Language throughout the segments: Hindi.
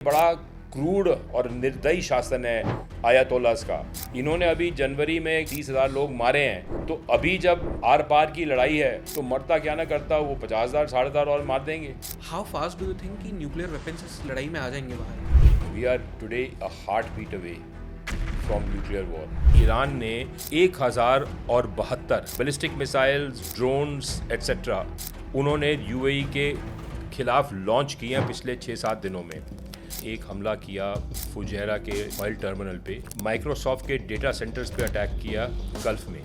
बड़ा क्रूड और निर्दयी शासन है आयतोल्लास का। इन्होंने अभी जनवरी में 30,000 लोग मारे हैं, तो अभी जब आर पार की लड़ाई है तो मरता क्या ना करता वो 50,000 60,000 और मार देंगे। How fast do you think कि न्यूक्लियर वेपन्स इस लड़ाई में आ जाएंगे बाहर? We are today a heart beat away from nuclear war. Iran ने 1072 बैलिस्टिक मिसाइल्स, ड्रोन्स एट्सेट्रा उन्होंने यूएई के खिलाफ लॉन्च किए हैं पिछले 6-7 दिनों में। एक हमला किया फुजैरा के ऑयल टर्मिनल पे, माइक्रोसॉफ्ट के डेटा सेंटर्स पे अटैक किया गल्फ में।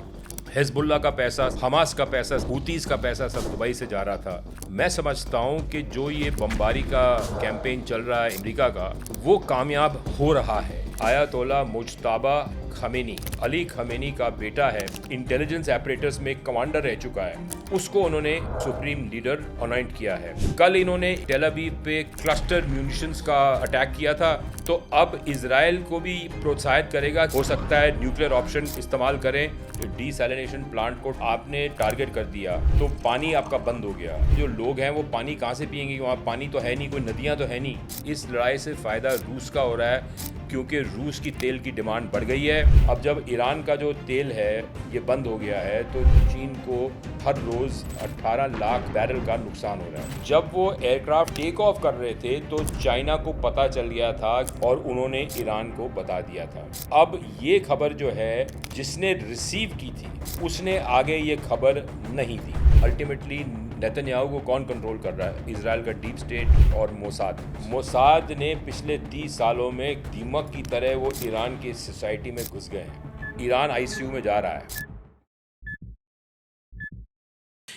हिजबुल्लाह का पैसा, हमास का पैसा, हूतीस का पैसा सब दुबई से जा रहा था। मैं समझता हूँ कि जो ये बमबारी का कैंपेन चल रहा है अमेरिका का, वो कामयाब हो रहा है। आयतोल्ला मुज्तबा खमेनी, अली खमेनी का बेटा है, इंटेलिजेंस ऑपरेटर्स में कमांडर रह चुका है, उसको उन्होंने सुप्रीम लीडर अपॉइंट किया है। कल इन्होंने टेल अवीव पे क्लस्टर म्यूनिशंस का अटैक किया था, तो अब इजराइल को भी प्रोत्साहित करेगा। हो सकता है न्यूक्लियर ऑप्शन इस्तेमाल करें। डीसैलिनेशन प्लांट को आपने टारगेट कर दिया तो पानी आपका बंद हो गया। जो लोग हैं वो पानी कहाँ से पिएंगे? वहाँ पानी तो है नहीं, कोई नदियाँ तो है नहीं। इस लड़ाई से फायदा रूस का हो रहा है क्योंकि रूस की तेल की डिमांड बढ़ गई है। अब जब ईरान का जो तेल है ये बंद हो गया है तो चीन को हर रोज 18 लाख बैरल का नुकसान हो रहा है। जब वो एयरक्राफ्ट टेक ऑफ कर रहे थे तो चाइना को पता चल गया था और उन्होंने ईरान को बता दिया था। अब ये खबर जो है जिसने रिसीव की थी उसने आगे ये खबर नहीं दी। अल्टीमेटली नेतन्याहू को कौन कंट्रोल कर रहा है? इजराइल का डीप स्टेट और मोसाद ने पिछले 30 सालों में दीमक की तरह वो ईरान की सोसाइटी में घुस गए हैं। ईरान आईसीयू में जा रहा है।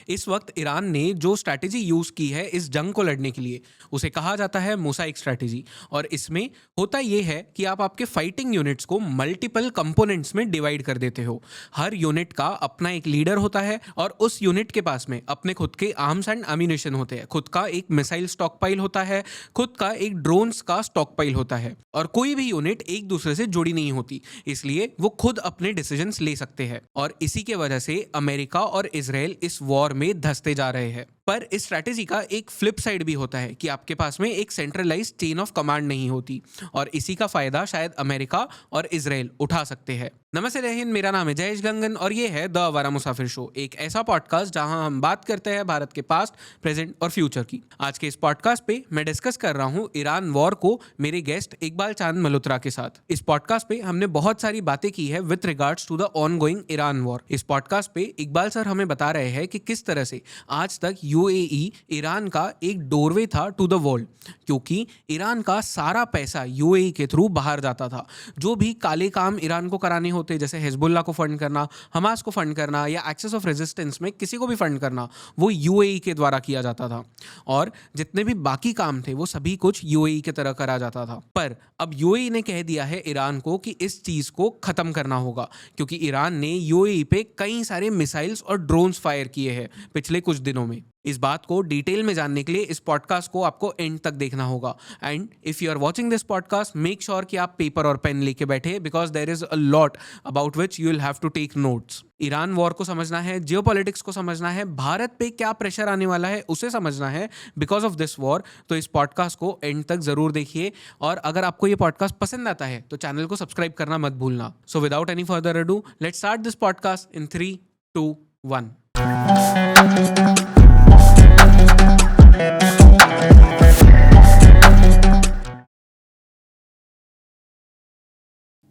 इस वक्त ईरान ने जो स्ट्रैटेजी यूज की है इस जंग को लड़ने के लिए, उसे कहा जाता है मोसाइक स्ट्रैटेजी। और इसमें होता यह है कि आप आपके फाइटिंग यूनिट्स को मल्टीपल कंपोनेंट्स में डिवाइड कर देते हो। हर यूनिट का अपना एक लीडर होता है और उस यूनिट के पास में अपने खुद के आर्म्स एंड एम्यूनेशन होते हैं, खुद का एक मिसाइल स्टॉक पाइल होता है, खुद का एक ड्रोन्स का स्टॉक पाइल होता है। और कोई भी यूनिट एक दूसरे से जुड़ी नहीं होती, इसलिए वो खुद अपने डिसीजंस ले सकते हैं। और इसी के वजह से अमेरिका और इजराइल इस वॉर में धंसते जा रहे हैं। पर इस स्ट्रैटेजी का एक फ्लिप साइड भी होता है कि आपके पास में एक सेंट्रलाइज्ड चेन ऑफ कमांड नहीं होती, और इसी का फायदा शायद अमेरिका और इजराइल उठा सकते हैं। नमस्ते, जय हिंद। मेरा नाम है जयेश गंगन और ये है द आवारा मुसाफिर शो, एक ऐसा पॉडकास्ट जहां हम बात करते हैं भारत के पास्ट, प्रेजेंट और फ्यूचर की। आज के इस पॉडकास्ट पे मैं डिस्कस कर रहा हूं ईरान वॉर को मेरे गेस्ट इकबाल चांद मल्होत्रा के साथ। इस पॉडकास्ट पे हमने बहुत सारी बातें की है with regards to the ongoing Iran war. इस पॉडकास्ट पे इकबाल सर हमें बता रहे हैं कि किस तरह से आज तक यूएई ईरान का एक डोरवे था टू द वर्ल्ड, क्योंकि ईरान का सारा पैसा यूएई के थ्रू बाहर जाता था। जो भी काले काम ईरान को कराने होते, जैसे हिजबुल्लाह को फंड करना, हमास को फंड करना या एक्सेस ऑफ रेजिस्टेंस में किसी को भी फंड करना, वो यूएई के द्वारा किया जाता था। और जितने भी बाकी काम थे वो सभी कुछ यूएई की तरह करा जाता था। पर अब यूएई ने कह दिया है ईरान को कि इस चीज को खत्म करना होगा, क्योंकि ईरान ने यूएई पे कई सारे मिसाइल्स और ड्रोन्स फायर किए हैं पिछले कुछ दिनों में। इस बात को डिटेल में जानने के लिए इस पॉडकास्ट को आपको एंड तक देखना होगा। And if you are watching this podcast, make sure कि आप पेपर और पेन लेके बैठे, because there is a lot about which you will have to take notes. Iran war को समझना है, जियोपॉलिटिक्स को समझना है, भारत पे क्या प्रेशर आने वाला है उसे समझना है बिकॉज ऑफ दिस वॉर, तो इस पॉडकास्ट को एंड तक जरूर देखिए। और अगर आपको ये पॉडकास्ट पसंद आता है तो चैनल को सब्सक्राइब करना मत भूलना। So without any further ado, let's start this podcast in 3, 2, 1।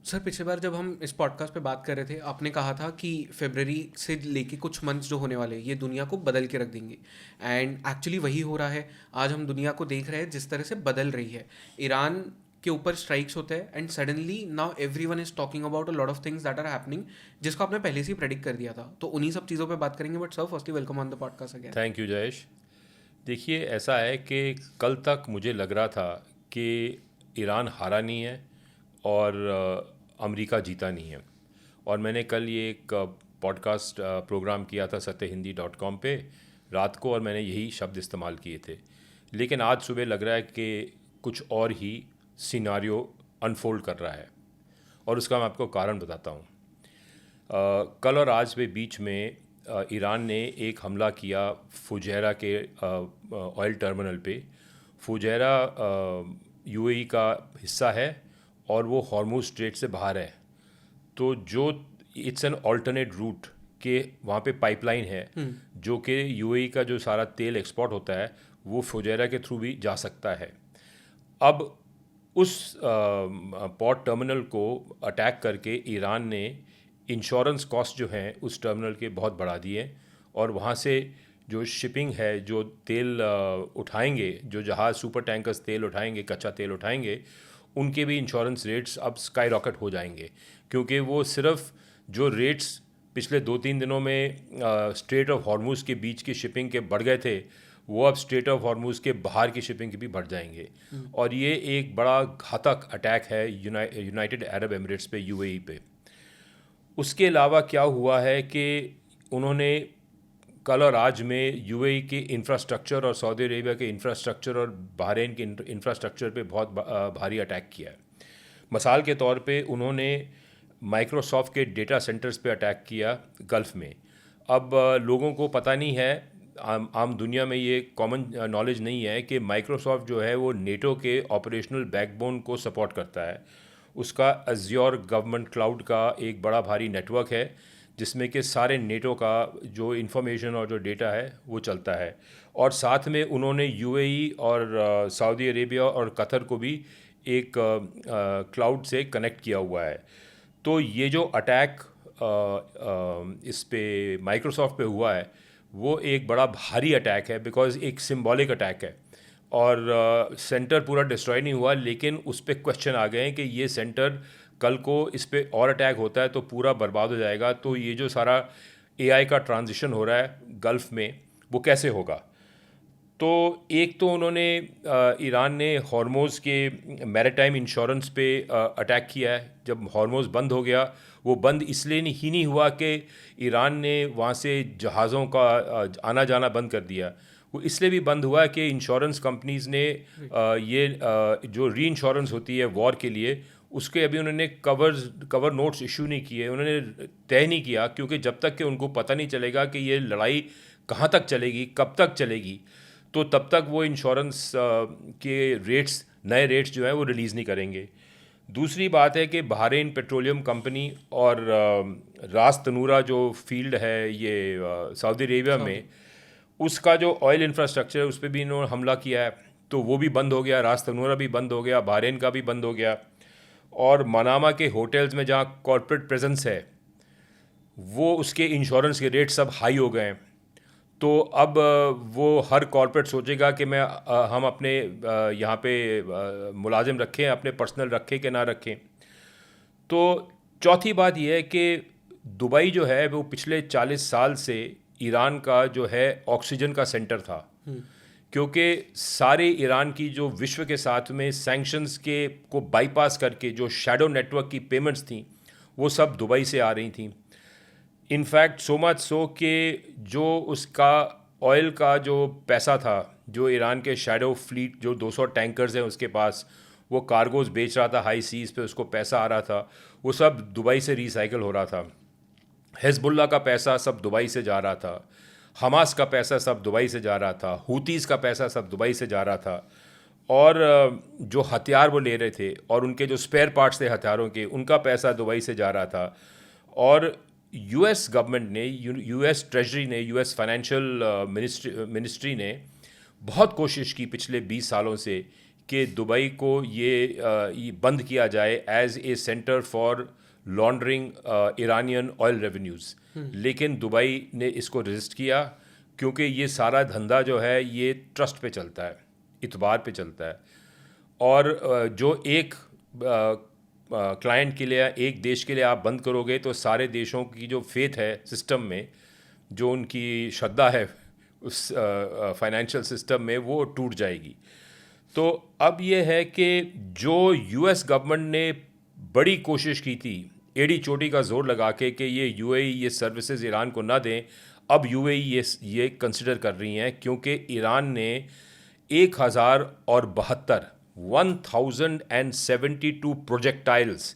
Sir, पिछली बार जब हम इस पॉडकास्ट पे बात कर रहे थे, आपने कहा था कि फरवरी से लेके कुछ मंथ्स जो होने वाले हैं ये दुनिया को बदल के रख देंगे। एंड एक्चुअली वही हो रहा है। आज हम दुनिया को देख रहे हैं जिस तरह से बदल रही है। ईरान के ऊपर स्ट्राइक्स होते हैं and suddenly now everyone is talking about a lot of things that are happening, जिसको आपने पहले से ही प्रेडिक्ट कर दिया था। तो उन्हीं सब चीज़ों पे बात करेंगे। But sir, firstly welcome on the podcast again. Thank you Jayesh. देखिए, ऐसा है कि कल तक मुझे लग रहा था कि ईरान हारा नहीं है और अमेरिका जीता नहीं है। और मैंने कल ये एक पॉडकास्ट प्रोग्राम किया था satyahindi.com पे रात को, और मैंने यही शब्द इस्तेमाल किए थे। लेकिन आज सुबह लग रहा है कि कुछ और ही सिनारियो अनफोल्ड कर रहा है, और उसका मैं आपको कारण बताता हूँ। कल और आज के बीच में ईरान ने एक हमला किया फुजैरा के ऑयल टर्मिनल पे। फुजैरा यूएई का हिस्सा है और वो हॉर्मुज स्ट्रेट से बाहर है, तो जो इट्स एन ऑल्टरनेट रूट के वहाँ पे पाइपलाइन है जो कि यूएई का जो सारा तेल एक्सपोर्ट होता है वो फुजैरा के थ्रू भी जा सकता है। अब उस पोर्ट टर्मिनल को अटैक करके ईरान ने इंश्योरेंस कॉस्ट जो हैं उस टर्मिनल के बहुत बढ़ा दिए और वहाँ से जो शिपिंग है, जो तेल उठाएंगे, जो जहाज़ सुपर टैंकर्स तेल उठाएंगे, कच्चा तेल उठाएंगे, उनके भी इंश्योरेंस रेट्स अब स्काई रॉकेट हो जाएंगे, क्योंकि वो सिर्फ जो रेट्स पिछले 2-3 दिनों में स्ट्रेट ऑफ हॉर्मुज़ के बीच की शिपिंग के बढ़ गए थे, वो अब स्ट्रेट ऑफ हॉर्मुज़ के बाहर की शिपिंग के भी बढ़ जाएंगे। और ये एक बड़ा घातक अटैक है यूनाइटेड अरब एमिरेट्स पे, यूएई पे। उसके अलावा क्या हुआ है कि उन्होंने कल और आज में यूएई के इंफ्रास्ट्रक्चर और सऊदी अरेबिया के इंफ्रास्ट्रक्चर और बहरीन के इंफ्रास्ट्रक्चर पे बहुत भारी अटैक किया है। मिसाल के तौर पे उन्होंने माइक्रोसॉफ्ट के डेटा सेंटर्स पे अटैक किया गल्फ़ में। अब लोगों को पता नहीं है, आम दुनिया में ये कॉमन नॉलेज नहीं है कि माइक्रोसॉफ्ट जो है वो नेटो के ऑपरेशनल बैकबोन को सपोर्ट करता है। उसका अज़्योर गवर्नमेंट क्लाउड का एक बड़ा भारी नेटवर्क है जिसमें कि सारे नेटो का जो इन्फॉर्मेशन और जो डेटा है वो चलता है। और साथ में उन्होंने यूएई और सऊदी अरेबिया और कतर को भी एक क्लाउड से कनेक्ट किया हुआ है। तो ये जो अटैक इस पे माइक्रोसॉफ्ट पे हुआ है वो एक बड़ा भारी अटैक है, बिकॉज़ एक सिंबॉलिक अटैक है और सेंटर पूरा डिस्ट्रॉय नहीं हुआ, लेकिन उस पर क्वेश्चन आ गए हैं कि ये सेंटर कल को इस पे और अटैक होता है तो पूरा बर्बाद हो जाएगा। तो ये जो सारा एआई का ट्रांजिशन हो रहा है गल्फ़ में वो कैसे होगा। तो एक तो उन्होंने ईरान ने हॉर्मुज़ के मैरीटाइम इंश्योरेंस पे अटैक किया है। जब हॉर्मुज़ बंद हो गया, वो बंद इसलिए नहीं हुआ कि ईरान ने वहाँ से जहाज़ों का आना जाना बंद कर दिया, वो इसलिए भी बंद हुआ कि इंश्योरेंस कंपनीज़ ने जो री इंश्योरेंस होती है वॉर के लिए, उसके अभी उन्होंने कवर नोट्स इशू नहीं किए, उन्होंने तय नहीं किया, क्योंकि जब तक कि उनको पता नहीं चलेगा कि ये लड़ाई कहाँ तक चलेगी, कब तक चलेगी, तो तब तक वो इंश्योरेंस के रेट्स, नए रेट्स जो हैं वो रिलीज़ नहीं करेंगे। दूसरी बात है कि बहरीन पेट्रोलियम कंपनी और रास तनूरा जो फील्ड है ये सऊदी अरेबिया में, उसका जो ऑयल इंफ्रास्ट्रक्चर है उस पर भी इन्होंने हमला किया है, तो वो भी बंद हो गया। रास तनूरा भी बंद हो गया, बहरीन का भी बंद हो गया। और मनामा के होटल्स में जहाँ कॉर्पोरेट प्रेजेंस है वो उसके इंश्योरेंस के रेट सब हाई हो गए हैं। तो अब वो हर कॉर्पोरेट सोचेगा कि हम अपने यहाँ पे मुलाजिम रखें, अपने पर्सनल रखें कि ना रखें। तो चौथी बात यह है कि दुबई जो है वो पिछले 40 साल से ईरान का जो है ऑक्सीजन का सेंटर था, क्योंकि सारे ईरान की जो विश्व के साथ में सैंक्शंस के को बाईपास करके जो शैडो नेटवर्क की पेमेंट्स थी वो सब दुबई से आ रही थी। इनफैक्ट सो मच सो कि जो उसका ऑयल का जो पैसा था, जो ईरान के शैडो फ्लीट जो 200 टैंकर्स हैं उसके पास, वो कार्गोज बेच रहा था हाई सीज़ पे, उसको पैसा आ रहा था, वो सब दुबई से रिसाइकिल हो रहा था। हिज़्बुल्लाह का पैसा सब दुबई से जा रहा था, हमास का पैसा सब दुबई से जा रहा था, हूतीज़ का पैसा सब दुबई से जा रहा था। और जो हथियार वो ले रहे थे और उनके जो स्पेयर पार्ट्स थे हथियारों के, उनका पैसा दुबई से जा रहा था। और यूएस गवर्नमेंट ने, यूएस ट्रेजरी ने, यूएस फाइनेंशियल मिनिस्ट्री ने बहुत कोशिश की पिछले 20 सालों से कि दुबई को ये बंद किया जाए as a center for laundering Iranian oil revenues, लेकिन दुबई ने इसको रेजिस्ट किया, क्योंकि ये सारा धंधा जो है ये ट्रस्ट पे चलता है, इतबार पे चलता है। और जो एक क्लाइंट के लिए, एक देश के लिए आप बंद करोगे तो सारे देशों की जो फेथ है सिस्टम में, जो उनकी श्रद्धा है उस फाइनेंशियल सिस्टम में, वो टूट जाएगी। तो अब ये है कि जो यूएस गवर्नमेंट ने बड़ी कोशिश की थी एड़ी चोटी का जोर लगा के कि ये यूएई ये सर्विसेज ईरान को ना दें, अब यूएई ये कंसिडर कर रही हैं, क्योंकि ईरान ने 1072 projectiles,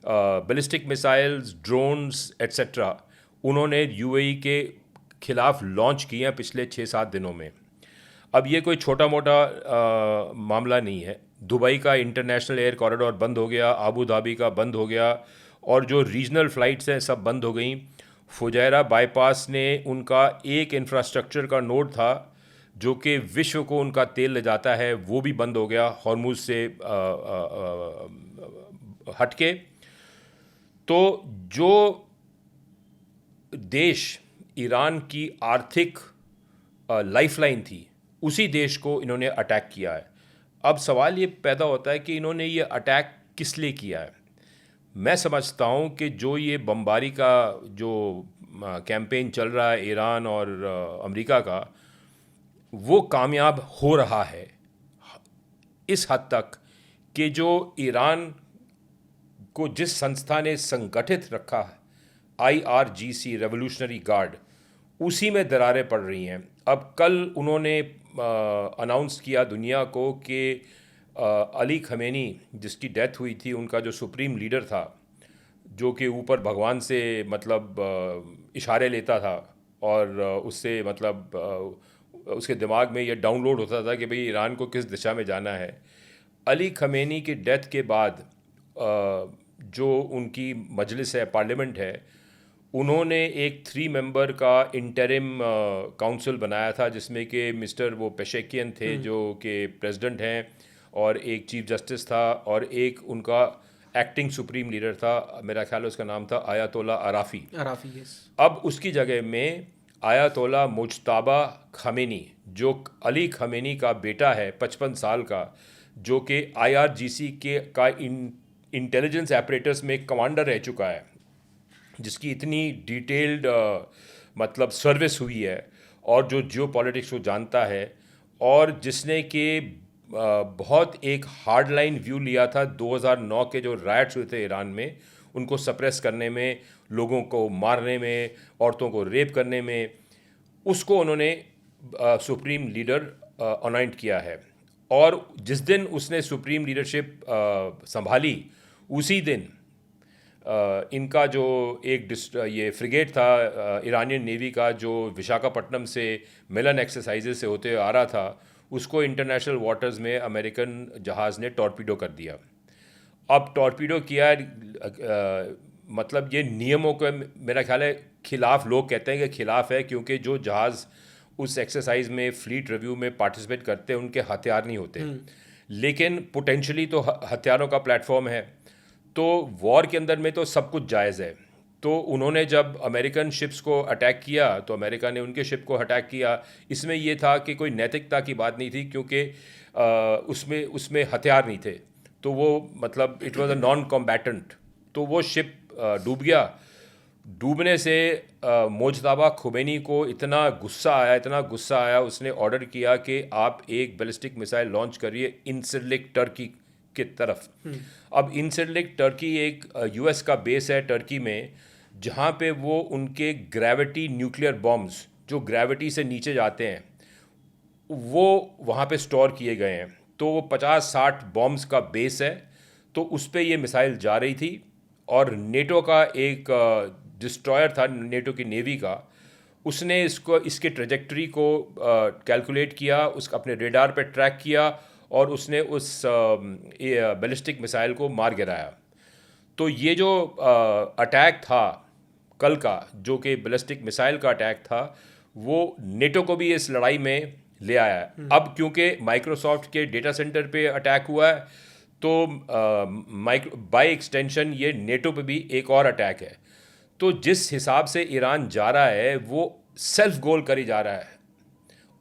ballistic missiles, drones etcetera उन्होंने यूएई के खिलाफ लॉन्च किए हैं पिछले 6-7 दिनों में। अब ये कोई छोटा मोटा मामला नहीं है। दुबई का इंटरनेशनल एयर कॉरिडोर बंद हो गया, आबू धाबी का बंद हो गया, और जो रीजनल फ़्लाइट्स हैं सब बंद हो गई। फुजैरा बाईपास ने उनका एक इंफ्रास्ट्रक्चर का नोड था जो कि विश्व को उनका तेल ले जाता है, वो भी बंद हो गया हॉर्मुज़ से हटके। तो जो देश ईरान की आर्थिक लाइफलाइन थी, उसी देश को इन्होंने अटैक किया है। अब सवाल ये पैदा होता है कि इन्होंने ये अटैक किस लिए किया है। मैं समझता हूँ कि जो ये बमबारी का जो कैंपेन चल रहा है ईरान और अमेरिका का, वो कामयाब हो रहा है इस हद तक कि जो ईरान को जिस संस्था ने संगठित रखा है, IRGC रेवोल्यूशनरी गार्ड, उसी में दरारें पड़ रही हैं। अब कल उन्होंने अनाउंस किया दुनिया को कि अली खमेनी जिसकी डेथ हुई थी, उनका जो सुप्रीम लीडर था, जो कि ऊपर भगवान से मतलब इशारे लेता था और उससे मतलब उसके दिमाग में ये डाउनलोड होता था कि भाई ईरान को किस दिशा में जाना है। अली खमेनी की डेथ के बाद जो उनकी मजलिस है, पार्लियामेंट है, उन्होंने एक 3 मेंबर का इंटरिम काउंसिल बनाया था जिसमें कि मिस्टर वो पेशेकियन थे जो कि प्रेसिडेंट हैं, और एक चीफ जस्टिस था, और एक उनका एक्टिंग सुप्रीम लीडर था, मेरा ख्याल है उसका नाम था आयतोला अराफी। यस। अब उसकी जगह में आयतोला मुज्तबा खमेनी, जो अली खमेनी का बेटा है 55 साल का, जो कि IRGC के का इंटेलिजेंस एपरेटस में कमांडर रह चुका है, जिसकी इतनी डिटेल्ड मतलब सर्विस हुई है, और जो जियो पॉलिटिक्स को जानता है, और जिसने कि बहुत एक हार्ड लाइन व्यू लिया था 2009 के जो राइट्स हुए थे ईरान में, उनको सप्रेस करने में, लोगों को मारने में, औरतों को रेप करने में, उसको उन्होंने सुप्रीम लीडर अनॉइंट किया है। और जिस दिन उसने सुप्रीम लीडरशिप संभाली, उसी दिन इनका जो एक ये फ्रिगेट था ईरानियन नेवी का, जो विशाखापट्टनम से मिलन एक्सरसाइजेज से होते हुए आ रहा था, उसको इंटरनेशनल वाटर्स में अमेरिकन जहाज़ ने टॉर्पीडो कर दिया। अब टॉर्पीडो किया मतलब ये नियमों के मेरा ख्याल है खिलाफ, लोग कहते हैं कि खिलाफ है, क्योंकि जो जहाज़ उस एक्सरसाइज में फ्लीट रिव्यू में पार्टिसिपेट करते हैं उनके हथियार नहीं होते, लेकिन पोटेंशली तो हथियारों का प्लेटफॉर्म है। तो वॉर के अंदर में तो सब कुछ जायज़ है। तो उन्होंने जब अमेरिकन शिप्स को अटैक किया तो अमेरिका ने उनके शिप को अटैक किया। इसमें ये था कि कोई नैतिकता की बात नहीं थी, क्योंकि उसमें हथियार नहीं थे, तो वो मतलब it was a non combatant. तो वो शिप डूब गया। डूबने से मुज्तबा खुमैनी को इतना गुस्सा आया, उसने ऑर्डर किया कि आप एक बैलिस्टिक मिसाइल लॉन्च करिए इंसिरलिक टर्की की तरफ। अब इंसिरलिक टर्की एक US का बेस है टर्की में, जहाँ पे वो उनके ग्रेविटी न्यूक्लियर बॉम्ब्स जो ग्रेविटी से नीचे जाते हैं, वो वहाँ पे स्टोर किए गए हैं। तो वो 50-60 बॉम्ब्स का बेस है। तो उस पर ये मिसाइल जा रही थी, और नेटो का एक डिस्ट्रॉयर था, नेटो की नेवी का, उसने इसके ट्रेजेक्टरी को कैलकुलेट किया, अपने रेडार पे ट्रैक किया, और उसने उस बैलिस्टिक मिसाइल को मार गिराया। तो ये जो अटैक था कल का, जो कि बैलिस्टिक मिसाइल का अटैक था, वो नेटो को भी इस लड़ाई में ले आया है। अब क्योंकि माइक्रोसॉफ्ट के डेटा सेंटर पे अटैक हुआ है, तो बाय एक्सटेंशन ये नेटो पे भी एक और अटैक है। तो जिस हिसाब से ईरान जा रहा है, वो सेल्फ गोल करी जा रहा है,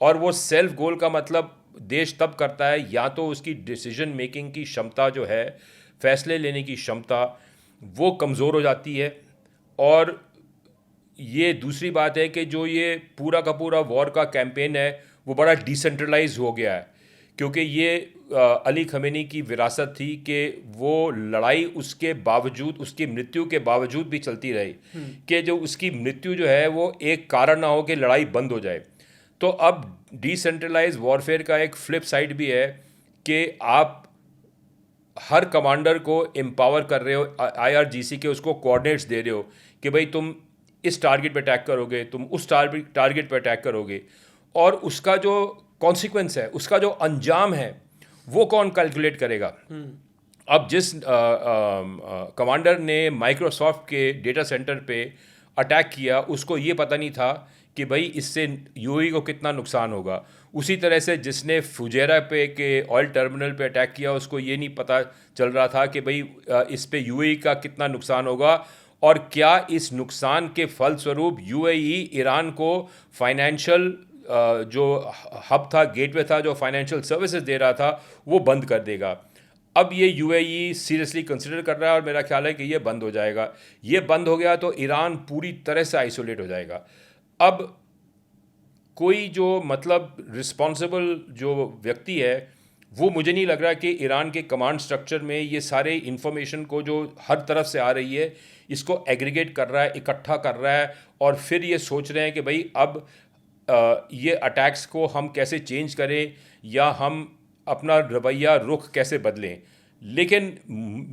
और वो सेल्फ गोल का मतलब देश तब करता है या तो उसकी डिसीजन मेकिंग की क्षमता जो है, फैसले लेने की क्षमता, वो कमज़ोर हो जाती है। और ये दूसरी बात है कि जो ये पूरा का पूरा वॉर का कैंपेन है, वो बड़ा डिसेंट्रलाइज हो गया है, क्योंकि ये अली खमेनी की विरासत थी कि वो लड़ाई उसके बावजूद, उसकी मृत्यु के बावजूद भी चलती रही, कि जो उसकी मृत्यु जो है वो एक कारण ना हो कि लड़ाई बंद हो जाए। तो अब डिसेंट्रलाइज वॉरफेयर का एक फ्लिप साइड भी है कि आप हर कमांडर को एम्पावर कर रहे हो, IRGC के उसको कोऑर्डिनेट्स दे रहे हो कि भाई तुम इस टारगेट पे अटैक करोगे, तुम उस टारगेट पे अटैक करोगे, और उसका जो कॉन्सिक्वेंस है, उसका जो अंजाम है, वो कौन कैलकुलेट करेगा? अब जिस कमांडर ने माइक्रोसॉफ्ट के डेटा सेंटर पे अटैक किया, उसको ये पता नहीं था कि भाई इससे यूएई को कितना नुकसान होगा। उसी तरह से जिसने फुजेरा पे के ऑयल टर्मिनल पे अटैक किया, उसको ये नहीं पता चल रहा था कि भाई इस पे यूएई का कितना नुकसान होगा, और क्या इस नुकसान के फलस्वरूप यूएई ईरान को फाइनेंशियल जो हब था, गेटवे था, जो फाइनेंशियल सर्विसेज दे रहा था, वो बंद कर देगा। अब ये यूएई सीरियसली कंसिडर कर रहा है और मेरा ख्याल है कि ये बंद हो जाएगा। ये बंद हो गया तो ईरान पूरी तरह से आइसोलेट हो जाएगा। अब कोई जो मतलब रिस्पॉन्सिबल जो व्यक्ति है, वो मुझे नहीं लग रहा कि ईरान के कमांड स्ट्रक्चर में ये सारे इन्फॉर्मेशन को जो हर तरफ से आ रही है, इसको एग्रीगेट कर रहा है, इकट्ठा कर रहा है, और फिर ये सोच रहे हैं कि भाई अब ये अटैक्स को हम कैसे चेंज करें या हम अपना रवैया रुख कैसे बदलें। लेकिन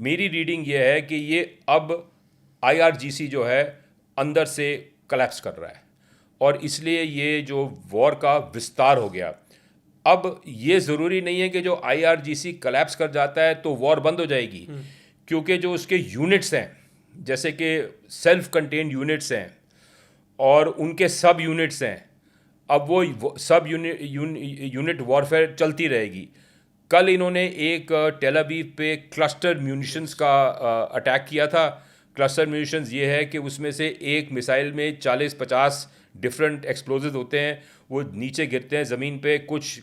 मेरी रीडिंग ये है कि ये अब आईआरजीसी जो है अंदर से कलेप्स कर रहा है, और इसलिए ये जो वॉर का विस्तार हो गया। अब ये ज़रूरी नहीं है कि जो आईआरजीसी कलेप्स कर जाता है तो वॉर बंद हो जाएगी, क्योंकि जो उसके यूनिट्स हैं, जैसे कि सेल्फ कंटेन्ड यूनिट्स हैं और उनके सब यूनिट्स हैं, अब वो सब यूनिट वॉरफेयर चलती रहेगी। कल इन्होंने एक टेल अवीव पे क्लस्टर म्यूनिशंस का अटैक किया था। क्लस्टर म्यूनिशंस ये है कि उसमें से एक मिसाइल में 40-50 डिफरेंट एक्सप्लोजिव होते हैं, वो नीचे गिरते हैं ज़मीन पे, कुछ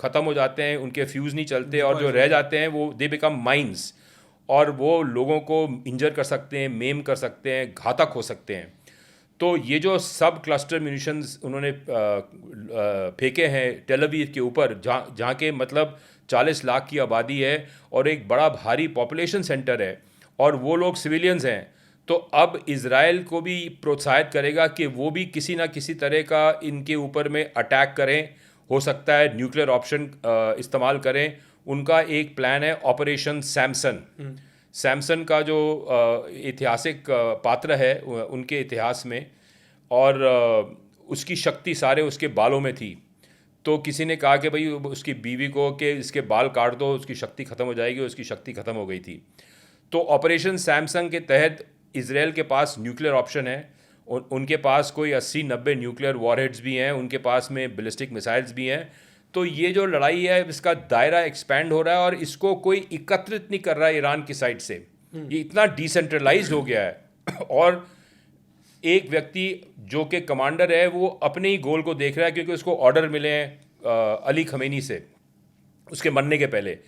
ख़त्म हो जाते हैं, उनके फ्यूज़ नहीं चलते, और जो रह जाते हैं वो दे बिकम माइंस, और वो लोगों को इंजर कर सकते हैं, मेम कर सकते हैं, घातक हो सकते हैं। तो ये जो सब क्लस्टर म्यूनिशंस उन्होंने फेंके हैं टेल अवीव के ऊपर, जहाँ के मतलब 40 लाख की आबादी है और एक बड़ा भारी पॉपुलेशन सेंटर है, और वो लोग सिविलियंस हैं, तो अब इज़राइल को भी प्रोत्साहित करेगा कि वो भी किसी ना किसी तरह का इनके ऊपर में अटैक करें। हो सकता है न्यूक्लियर ऑप्शन इस्तेमाल करें। उनका एक प्लान है ऑपरेशन सैमसन। सैमसन का जो ऐतिहासिक पात्र है उनके इतिहास में, और उसकी शक्ति सारे उसके बालों में थी। तो किसी ने कहा कि भाई उसकी बीवी को कि इसके बाल काट दो, उसकी शक्ति ख़त्म हो जाएगी, उसकी शक्ति ख़त्म हो गई थी। तो ऑपरेशन सैमसन के तहत इज़राइल के पास न्यूक्लियर ऑप्शन है, उनके पास कोई 80-90 न्यूक्लियर वॉरहेड्स भी हैं, उनके पास में बैलिस्टिक मिसाइल्स भी हैं। तो ये जो लड़ाई है इसका दायरा एक्सपैंड हो रहा है, और इसको कोई एकत्रित नहीं कर रहा है ईरान की साइड से। ये इतना डिसेंट्रलाइज्ड हो गया है, और एक व्यक्ति जो कि कमांडर है वो अपने ही गोल को देख रहा है, क्योंकि उसको ऑर्डर मिले हैं अली खमेनी से उसके मरने के पहले।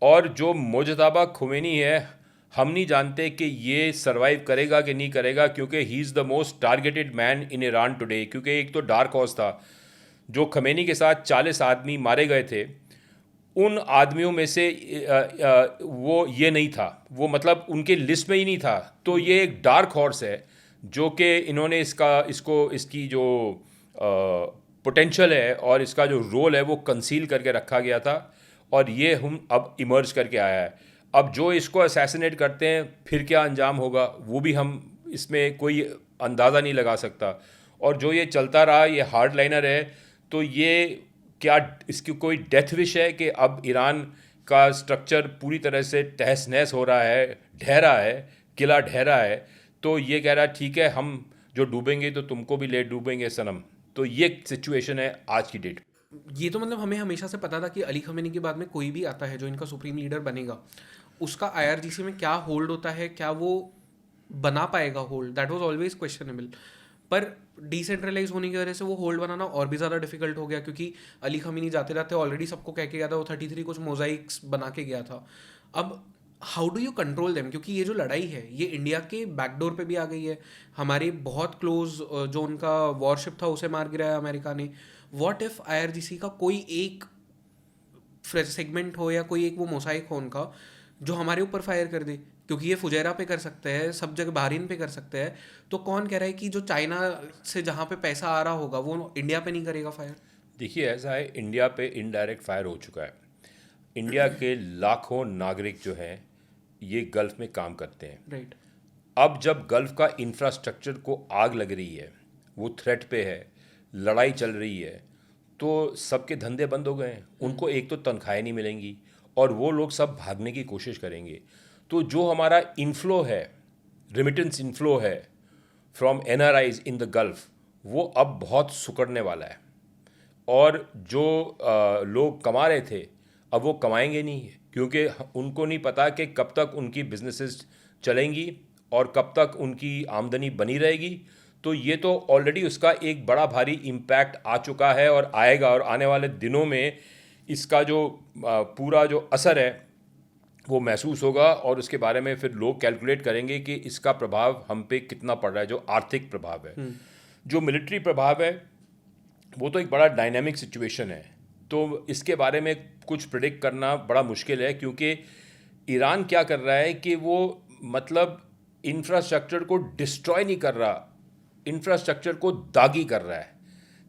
और जो मुजतबा खुमैनी है, हम नहीं जानते कि ये सरवाइव करेगा कि नहीं करेगा, क्योंकि he is the most targeted man in Iran today. क्योंकि एक तो डार्क हॉर्स था, जो खमेनी के साथ 40 आदमी मारे गए थे, उन आदमियों में से वो ये नहीं था, वो मतलब उनके लिस्ट में ही नहीं था। तो ये एक डार्क हॉर्स है जो कि इन्होंने इसकी जो पोटेंशियल है और इसका जो रोल है वो कंसील करके रखा गया था, और ये हम अब इमर्ज करके आया है। अब जो इसको असैसिनेट करते हैं फिर क्या अंजाम होगा वो भी हम इसमें कोई अंदाज़ा नहीं लगा सकता। और जो ये चलता रहा, ये हार्ड लाइनर है, तो ये क्या इसकी कोई डेथ विश है कि अब ईरान का स्ट्रक्चर पूरी तरह से तहस नहस हो रहा है, ढह रहा है, किला ढह रहा है, तो ये कह रहा है ठीक है हम जो डूबेंगे तो तुमको भी ले डूबेंगे सनम। तो ये सिचुएशन है आज की डेट। ये तो मतलब हमें हमेशा से पता था कि अली खमेनी के बाद में कोई भी आता है जो इनका सुप्रीम लीडर बनेगा, उसका आईआरजीसी में क्या होल्ड होता है, क्या वो बना पाएगा hold, that was always questionable. पर डिसेंट्रलाइज होने की वजह से वो होल्ड बनाना और भी ज़्यादा डिफिकल्ट हो गया, क्योंकि अली खमेनी जाते जाते ऑलरेडी सबको कह के गया था, वो 33 कुछ मोजाइक्स बना के गया था। अब how do you control them, क्योंकि ये जो लड़ाई है ये इंडिया के बैकडोर पे भी आ गई है। हमारे बहुत क्लोज जो उनका वॉरशिप था उसे मार गिराया अमेरिका ने। व्हाट इफ आईआरजीसी का कोई एक सेगमेंट हो या कोई एक वो मोसाइक हो उनका जो हमारे ऊपर फायर कर दे, क्योंकि ये फुजैरा पे कर सकते हैं, सब जगह बहरीन पे कर सकते हैं। तो कौन कह रहा है कि जो चाइना से जहाँ पे पैसा आ रहा होगा वो इंडिया पे नहीं करेगा फायर? देखिए ऐसा है, इंडिया पे इनडायरेक्ट फायर हो चुका है। इंडिया के लाखों नागरिक जो हैं ये गल्फ़ में काम करते हैं। राइट। अब जब गल्फ़ का इंफ्रास्ट्रक्चर को आग लग रही है, वो थ्रेट पे है, लड़ाई चल रही है, तो सबके धंधे बंद हो गए हैं, उनको एक तो तनख्वाहें नहीं मिलेंगी और वो लोग सब भागने की कोशिश करेंगे। तो जो हमारा इनफ्लो है, रिमिटेंस इनफ्लो है from NRIs in the gulf, वो अब बहुत सुकड़ने वाला है। और जो लोग कमा रहे थे अब वो कमाएंगे नहीं, क्योंकि उनको नहीं पता कि कब तक उनकी बिजनेसेस चलेंगी और कब तक उनकी आमदनी बनी रहेगी। तो ये तो ऑलरेडी उसका एक बड़ा भारी इम्पैक्ट आ चुका है और आएगा, और आने वाले दिनों में इसका जो पूरा जो असर है वो महसूस होगा, और उसके बारे में फिर लोग कैलकुलेट करेंगे कि इसका प्रभाव हम पे कितना पड़ रहा है। जो आर्थिक प्रभाव है, जो मिलिट्री प्रभाव है, वो तो एक बड़ा डायनामिक सिचुएशन है। तो इसके बारे में कुछ प्रिडिक्ट करना बड़ा मुश्किल है, क्योंकि ईरान क्या कर रहा है कि वो मतलब इंफ्रास्ट्रक्चर को डिस्ट्रॉय नहीं कर रहा, इंफ्रास्ट्रक्चर को दागी कर रहा है।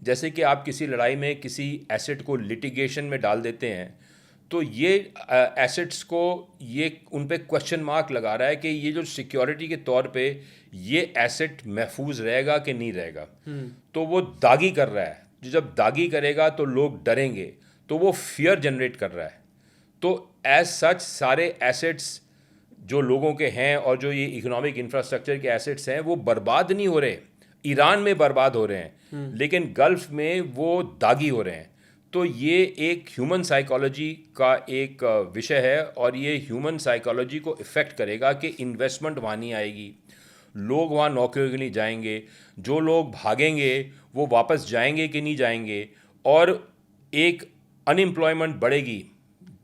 जैसे कि आप किसी लड़ाई में किसी एसेट को लिटिगेशन में डाल देते हैं, तो ये एसेट्स को ये उन पे क्वेश्चन मार्क लगा रहा है कि ये जो सिक्योरिटी के तौर पे ये एसेट महफूज रहेगा कि नहीं रहेगा। तो वो दागी कर रहा है। जब दागी करेगा तो लोग डरेंगे, तो वो फियर जनरेट कर रहा है। तो एज सच सारे एसेट्स जो लोगों के हैं और जो ये इकोनॉमिक इंफ्रास्ट्रक्चर के एसेट्स हैं वो बर्बाद नहीं हो रहे, ईरान में बर्बाद हो रहे हैं, लेकिन गल्फ में वो दागी हो रहे हैं। तो ये एक ह्यूमन साइकोलॉजी का एक विषय है, और ये ह्यूमन साइकोलॉजी को इफ़ेक्ट करेगा कि इन्वेस्टमेंट वहाँ नहीं आएगी, लोग वहाँ नौकरियों के लिए जाएंगे, जो लोग भागेंगे वो वापस जाएंगे कि नहीं जाएंगे, और एक अनएम्प्लॉयमेंट बढ़ेगी।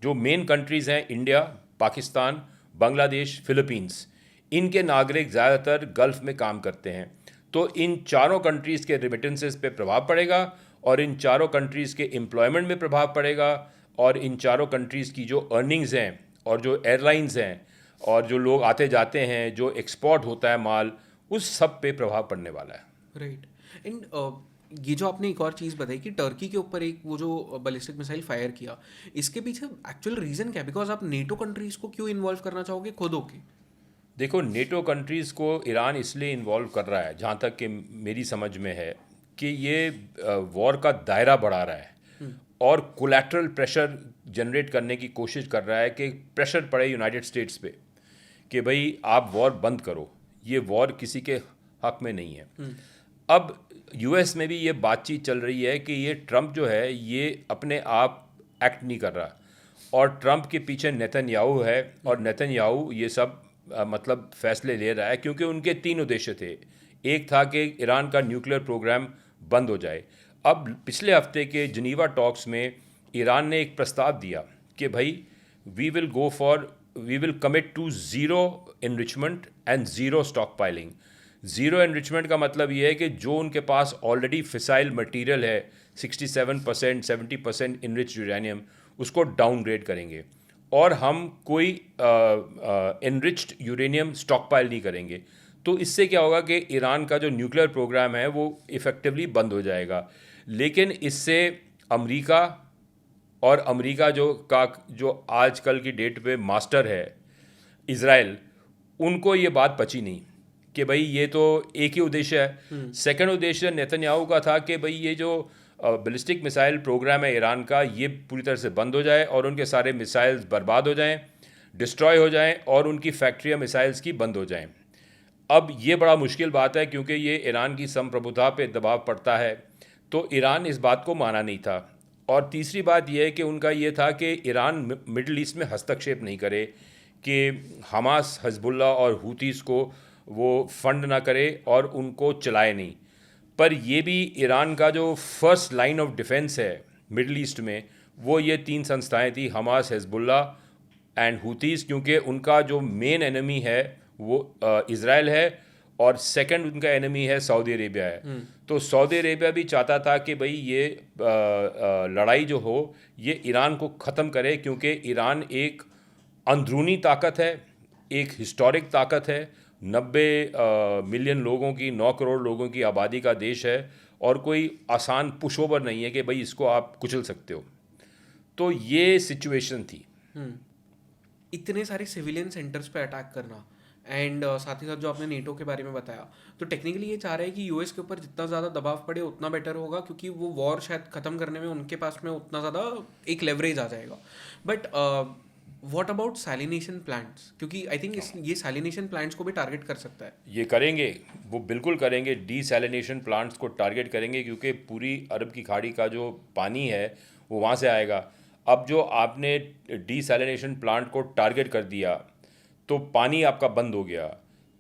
जो मेन कंट्रीज़ हैं इंडिया, पाकिस्तान, बांग्लादेश, फिलीपींस, इनके नागरिक ज़्यादातर गल्फ़ में काम करते हैं। तो इन चारों कंट्रीज़ के रिमिटेंसेस पे प्रभाव पड़ेगा, और इन चारों कंट्रीज़ के एम्प्लॉयमेंट में प्रभाव पड़ेगा, और इन चारों कंट्रीज़ की जो अर्निंग्स हैं और जो एयरलाइंस हैं और जो लोग आते जाते हैं, जो एक्सपोर्ट होता है माल, उस सब पे प्रभाव पड़ने वाला है। राइट। एंड ये जो आपने एक और चीज़ बताई कि टर्की के ऊपर एक वो जो बैलिस्टिक मिसाइल फायर किया, इसके पीछे एक्चुअल रीज़न क्या है? बिकॉज आप नेटो कंट्रीज़ को क्यों इन्वॉल्व करना चाहोगे खुद होके? देखो, नेटो कंट्रीज़ को ईरान इसलिए इन्वॉल्व कर रहा है, जहाँ तक कि मेरी समझ में है, कि ये वॉर का दायरा बढ़ा रहा है और कोलैटरल प्रेशर जनरेट करने की कोशिश कर रहा है कि प्रेशर पड़े यूनाइटेड स्टेट्स पे कि भाई आप वॉर बंद करो, ये वॉर किसी के हक में नहीं है। अब यूएस में भी ये बातचीत चल रही है कि ये ट्रंप जो है ये अपने आप एक्ट नहीं कर रहा, और ट्रंप के पीछे नेतन्याहू है, और नेतन्याहू ये सब मतलब फैसले ले रहा है, क्योंकि उनके 3 उद्देश्य थे। एक था कि ईरान का न्यूक्लियर प्रोग्राम बंद हो जाए। अब पिछले हफ्ते के जिनीवा टॉक्स में ईरान ने एक प्रस्ताव दिया कि भाई we will commit to zero enrichment and zero stockpiling. Zero enrichment का मतलब ये है कि जो उनके पास ऑलरेडी फिसाइल मटेरियल है 67% 70% इनरिच यूरेनियम, उसको डाउनग्रेड करेंगे, और हम कोई एनरिच्ड यूरेनियम स्टॉक पाइल नहीं करेंगे। तो इससे क्या होगा कि ईरान का जो न्यूक्लियर प्रोग्राम है वो इफ़ेक्टिवली बंद हो जाएगा। लेकिन इससे अमेरिका और अमेरिका जो आजकल की डेट पे मास्टर है इज़राइल, उनको ये बात पची नहीं कि भाई ये तो एक ही उद्देश्य है। सेकंड उद्देश्य नेतन्याहू का था कि भाई ये जो बैलिस्टिक मिसाइल प्रोग्राम है ईरान का, ये पूरी तरह से बंद हो जाए और उनके सारे मिसाइल्स बर्बाद हो जाएं, डिस्ट्रॉय हो जाएं, और उनकी फैक्ट्रियां मिसाइल्स की बंद हो जाएं। अब ये बड़ा मुश्किल बात है, क्योंकि ये ईरान की संप्रभुता पे दबाव पड़ता है, तो ईरान इस बात को माना नहीं था। और तीसरी बात यह है कि उनका ये था कि ईरान मिडल ईस्ट में हस्तक्षेप नहीं करे, कि हमास, हिजबुल्लाह और हूतीस को वो फंड ना करे और उनको चलाए नहीं। पर ये भी ईरान का जो फर्स्ट लाइन ऑफ डिफेंस है मिडल ईस्ट में, वो ये 3 संस्थाएं थी, हमास, हिजबुल्लाह एंड हूतीस, क्योंकि उनका जो मेन एनिमी है वो इज़राइल है, और सेकंड उनका एनिमी है सऊदी अरेबिया है। तो सऊदी अरेबिया भी चाहता था कि भाई ये लड़ाई जो हो ये ईरान को ख़त्म करे, क्योंकि ईरान एक अंदरूनी ताकत है, एक हिस्टोरिक ताकत है, 90 मिलियन लोगों की, 9 करोड़ लोगों की आबादी का देश है, और कोई आसान पुश ओवर नहीं है कि भाई इसको आप कुचल सकते हो। तो ये सिचुएशन थी। इतने सारे सिविलियन सेंटर्स पे अटैक करना, एंड साथ ही साथ जो आपने नेटो के बारे में बताया, तो टेक्निकली ये चाह रहे हैं कि यूएस के ऊपर जितना ज़्यादा दबाव पड़े उतना बेटर होगा, क्योंकि वो वॉर शायद ख़त्म करने में उनके पास में उतना ज़्यादा एक लेवरेज आ जाएगा. But what about salination plants, क्योंकि आई थिंक ये सैलिनेशन प्लांट्स को भी टारगेट कर सकता है. ये करेंगे, वो बिल्कुल करेंगे, डीसैलिनेशन प्लांट्स को टारगेट करेंगे, क्योंकि पूरी अरब की खाड़ी का जो पानी है वो वहाँ से आएगा. अब जो आपने डीसैलिनेशन प्लांट को टारगेट कर दिया तो पानी आपका बंद हो गया,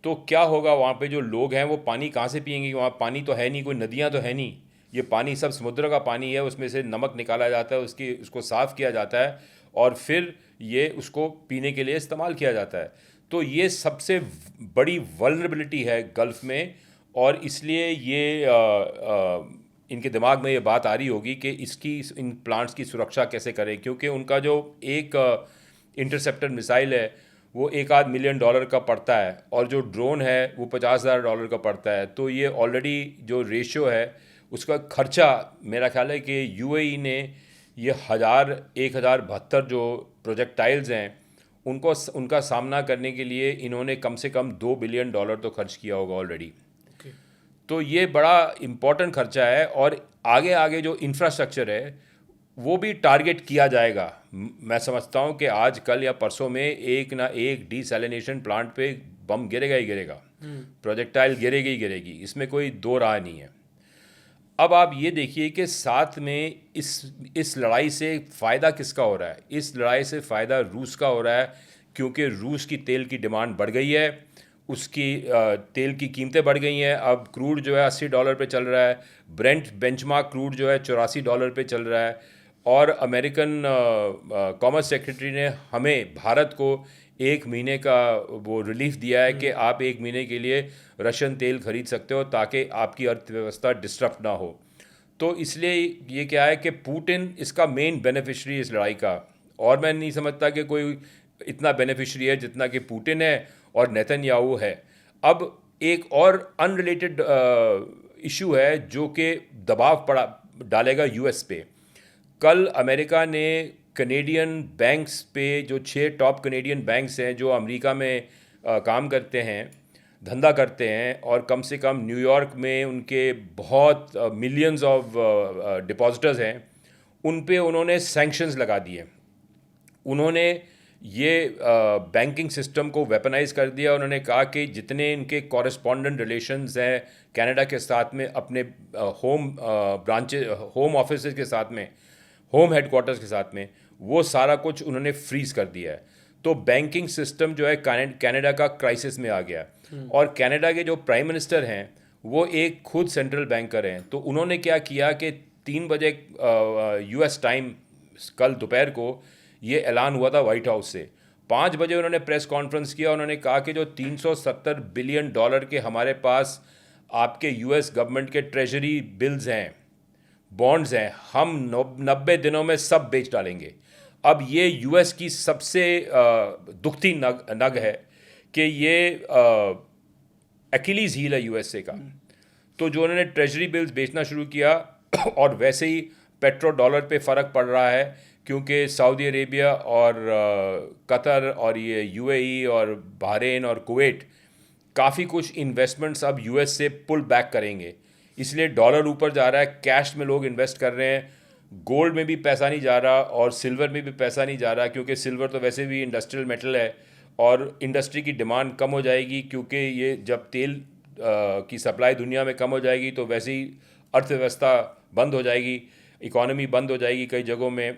तो क्या होगा वहाँ पे जो लोग हैं वो पानी कहाँ से पिएंगे? वहाँ पानी तो है नहीं, कोई नदियाँ तो है नहीं, ये पानी सब समुद्र का पानी है, उसमें से नमक निकाला जाता है, उसको साफ़ किया जाता है और फिर ये उसको पीने के लिए इस्तेमाल किया जाता है. तो ये सबसे बड़ी वल्नरेबिलिटी है गल्फ़ में, और इसलिए ये इनके दिमाग में ये बात आ रही होगी कि इन प्लांट्स की सुरक्षा कैसे करें, क्योंकि उनका जो एक इंटरसेप्टर मिसाइल है वो $1-8 मिलियन का पड़ता है, और जो ड्रोन है वो $50,000 का पड़ता है. तो ये ऑलरेडी जो रेशियो है उसका खर्चा, मेरा ख्याल है कि यूएई ने ये 1072 जो प्रोजेक्टाइल्स हैं उनका सामना करने के लिए इन्होंने कम से कम $2 बिलियन तो खर्च किया होगा ऑलरेडी. तो ये बड़ा इम्पोर्टेंट खर्चा है, और आगे आगे जो इंफ्रास्ट्रक्चर है वो भी टारगेट किया जाएगा. मैं समझता हूँ कि आज कल या परसों में एक ना एक डीसैलिनेशन प्लांट पे बम गिरेगा ही गिरेगा, प्रोजेक्टाइल गिरेगी ही गिरेगी, इसमें कोई दो राह नहीं है. अब आप ये देखिए कि साथ में इस लड़ाई से फ़ायदा किसका हो रहा है? इस लड़ाई से फ़ायदा रूस का हो रहा है, क्योंकि रूस की तेल की डिमांड बढ़ गई है, उसकी तेल की कीमतें बढ़ गई हैं. अब क्रूड जो है $80 पे चल रहा है, ब्रेंट बेंचमार्क क्रूड जो है $84 पे चल रहा है, और अमेरिकन कॉमर्स सेक्रेटरी ने हमें भारत को 1 महीने का वो रिलीफ दिया है कि आप 1 महीने के लिए रशियन तेल खरीद सकते हो ताकि आपकी अर्थव्यवस्था डिस्टर्ब ना हो. तो इसलिए ये क्या है कि पुतिन इसका मेन बेनिफिशरी इस लड़ाई का, और मैं नहीं समझता कि कोई इतना बेनिफिशरी है जितना कि पुतिन है और नेतन्याहू है. अब एक और अनरिलेटेड इशू है जो कि दबाव डालेगा यूएस पे. कल अमेरिका ने कनेडियन बैंक्स पे, जो 6 टॉप कनेडियन बैंक्स हैं जो अमेरिका में काम करते हैं, धंधा करते हैं, और कम से कम न्यूयॉर्क में उनके बहुत मिलियंस ऑफ डिपॉजिटर्स हैं, उन पे उन्होंने सैंक्शंस लगा दिए. उन्होंने ये बैंकिंग सिस्टम को वेपनाइज कर दिया. उन्होंने कहा कि जितने इनके कॉरेस्पॉन्डेंट रिलेशंस हैं कनाडा के साथ में, अपने होम ऑफिस के साथ में, होम हेडक्वार्टर्स के साथ में, वो सारा कुछ उन्होंने फ्रीज कर दिया है. तो बैंकिंग सिस्टम जो है कनाडा का क्राइसिस में आ गया. और कनाडा के जो प्राइम मिनिस्टर हैं वो एक खुद सेंट्रल बैंकर हैं. तो उन्होंने क्या किया कि 3 बजे यूएस टाइम कल दोपहर को ये ऐलान हुआ था वाइट हाउस से, 5 बजे उन्होंने प्रेस कॉन्फ्रेंस किया. उन्होंने कहा कि जो $370 बिलियन के हमारे पास आपके यूएस गवर्नमेंट के ट्रेजरी बिल्स हैं, बॉन्ड्स हैं, हम 90 दिनों में सब बेच डालेंगे. अब ये यूएस की सबसे दुखती नग है कि ये अकीलीज़ हील है यूएसए का. तो जो उन्होंने ट्रेजरी बिल्स बेचना शुरू किया, और वैसे ही पेट्रो डॉलर पे फ़र्क पड़ रहा है, क्योंकि सऊदी अरेबिया और कतर और ये यूएई और बहरीन और कुवैत काफ़ी कुछ इन्वेस्टमेंट्स अब यूएस से पुल बैक करेंगे. इसलिए डॉलर ऊपर जा रहा है, कैश में लोग इन्वेस्ट कर रहे हैं, गोल्ड में भी पैसा नहीं जा रहा और सिल्वर में भी पैसा नहीं जा रहा, क्योंकि सिल्वर तो वैसे भी इंडस्ट्रियल मेटल है और इंडस्ट्री की डिमांड कम हो जाएगी, क्योंकि ये जब तेल की सप्लाई दुनिया में कम हो जाएगी तो वैसे ही अर्थव्यवस्था बंद हो जाएगी, इकॉनमी बंद हो जाएगी, कई जगहों में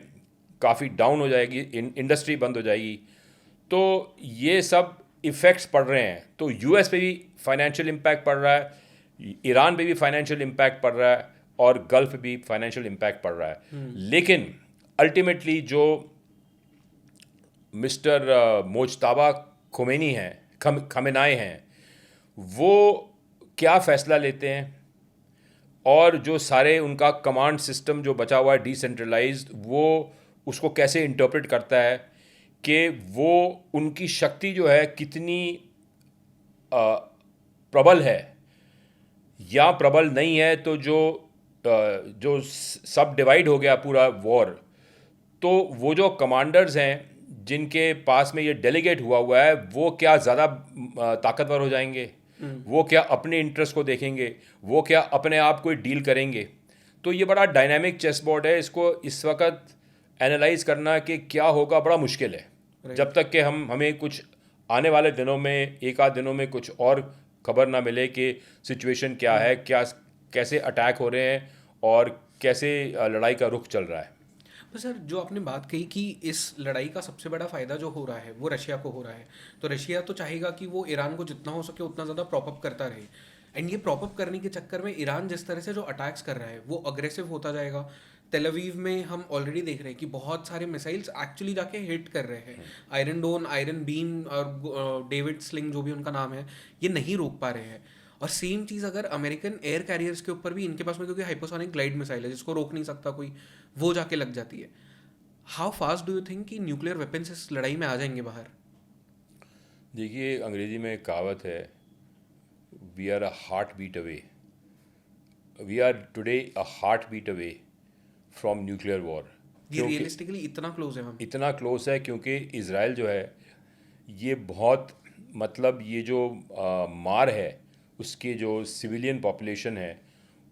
काफ़ी डाउन हो जाएगी, इंडस्ट्री बंद हो जाएगी. तो ये सब इफ़ेक्ट्स पड़ रहे हैं. तो यूएस पे भी फाइनेंशियल इम्पैक्ट पड़ रहा है, ईरान पे भी फाइनेंशियल इम्पैक्ट पड़ रहा है, और गल्फ भी फाइनेंशियल इम्पैक्ट पड़ रहा है. लेकिन अल्टीमेटली जो मिस्टर मोजताबा खोमेनी हैं, खमेनाई हैं, वो क्या फ़ैसला लेते हैं, और जो सारे उनका कमांड सिस्टम जो बचा हुआ है डिसेंट्रलाइज्ड, वो उसको कैसे इंटरप्रेट करता है कि वो उनकी शक्ति जो है कितनी प्रबल है या प्रबल नहीं है. तो जो सब डिवाइड हो गया पूरा वॉर, तो वो जो कमांडर्स हैं जिनके पास में ये डेलीगेट हुआ है वो क्या ज़्यादा ताकतवर हो जाएंगे, वो क्या अपने इंटरेस्ट को देखेंगे, वो क्या अपने आप कोई डील करेंगे। तो ये बड़ा डायनामिक चेस बोर्ड है, इसको इस वक्त एनालाइज करना कि क्या होगा बड़ा मुश्किल है जब तक कि हमें कुछ आने वाले दिनों में, एक आध दिनों में कुछ और खबर ना मिले कि सिचुएशन क्या है, क्या कैसे अटैक हो रहे हैं और कैसे लड़ाई का रुख चल रहा है। तो सर, जो आपने बात कही कि इस लड़ाई का सबसे बड़ा फ़ायदा जो हो रहा है वो रशिया को हो रहा है, तो रशिया तो चाहेगा कि वो ईरान को जितना हो सके उतना ज़्यादा प्रॉपअप करता रहे। एंड ये प्रॉपअप करने के चक्कर में ईरान जिस तरह से जो अटैक्स कर रहा है वो अग्रेसिव होता जाएगा। तेल अवीव में हम ऑलरेडी देख रहे हैं कि बहुत सारे मिसाइल्स एक्चुअली जाके हिट कर रहे हैं। आयरन डोन, आयरन बीम और डेविड स्लिंग जो भी उनका नाम है, ये नहीं रोक पा रहे हैं। और सेम चीज़ अगर अमेरिकन एयर कैरियर्स के ऊपर भी इनके पास में, क्योंकि हाइपोसोनिक ग्लाइड मिसाइल है जिसको रोक नहीं सकता कोई, वो जाके लग जाती है। How fast do you think कि न्यूक्लियर वेपन्स इस लड़ाई में आ जाएंगे बाहर? देखिए, अंग्रेजी में एक कहावत है, we are a heart beat away, we are today a heart beat away from nuclear war. ये रियलिस्टिकली इतना क्लोज है हम? इतना क्लोज है क्योंकि इज़राइल जो है ये बहुत, मतलब ये जो मार है उसके जो सिविलियन पॉपुलेशन है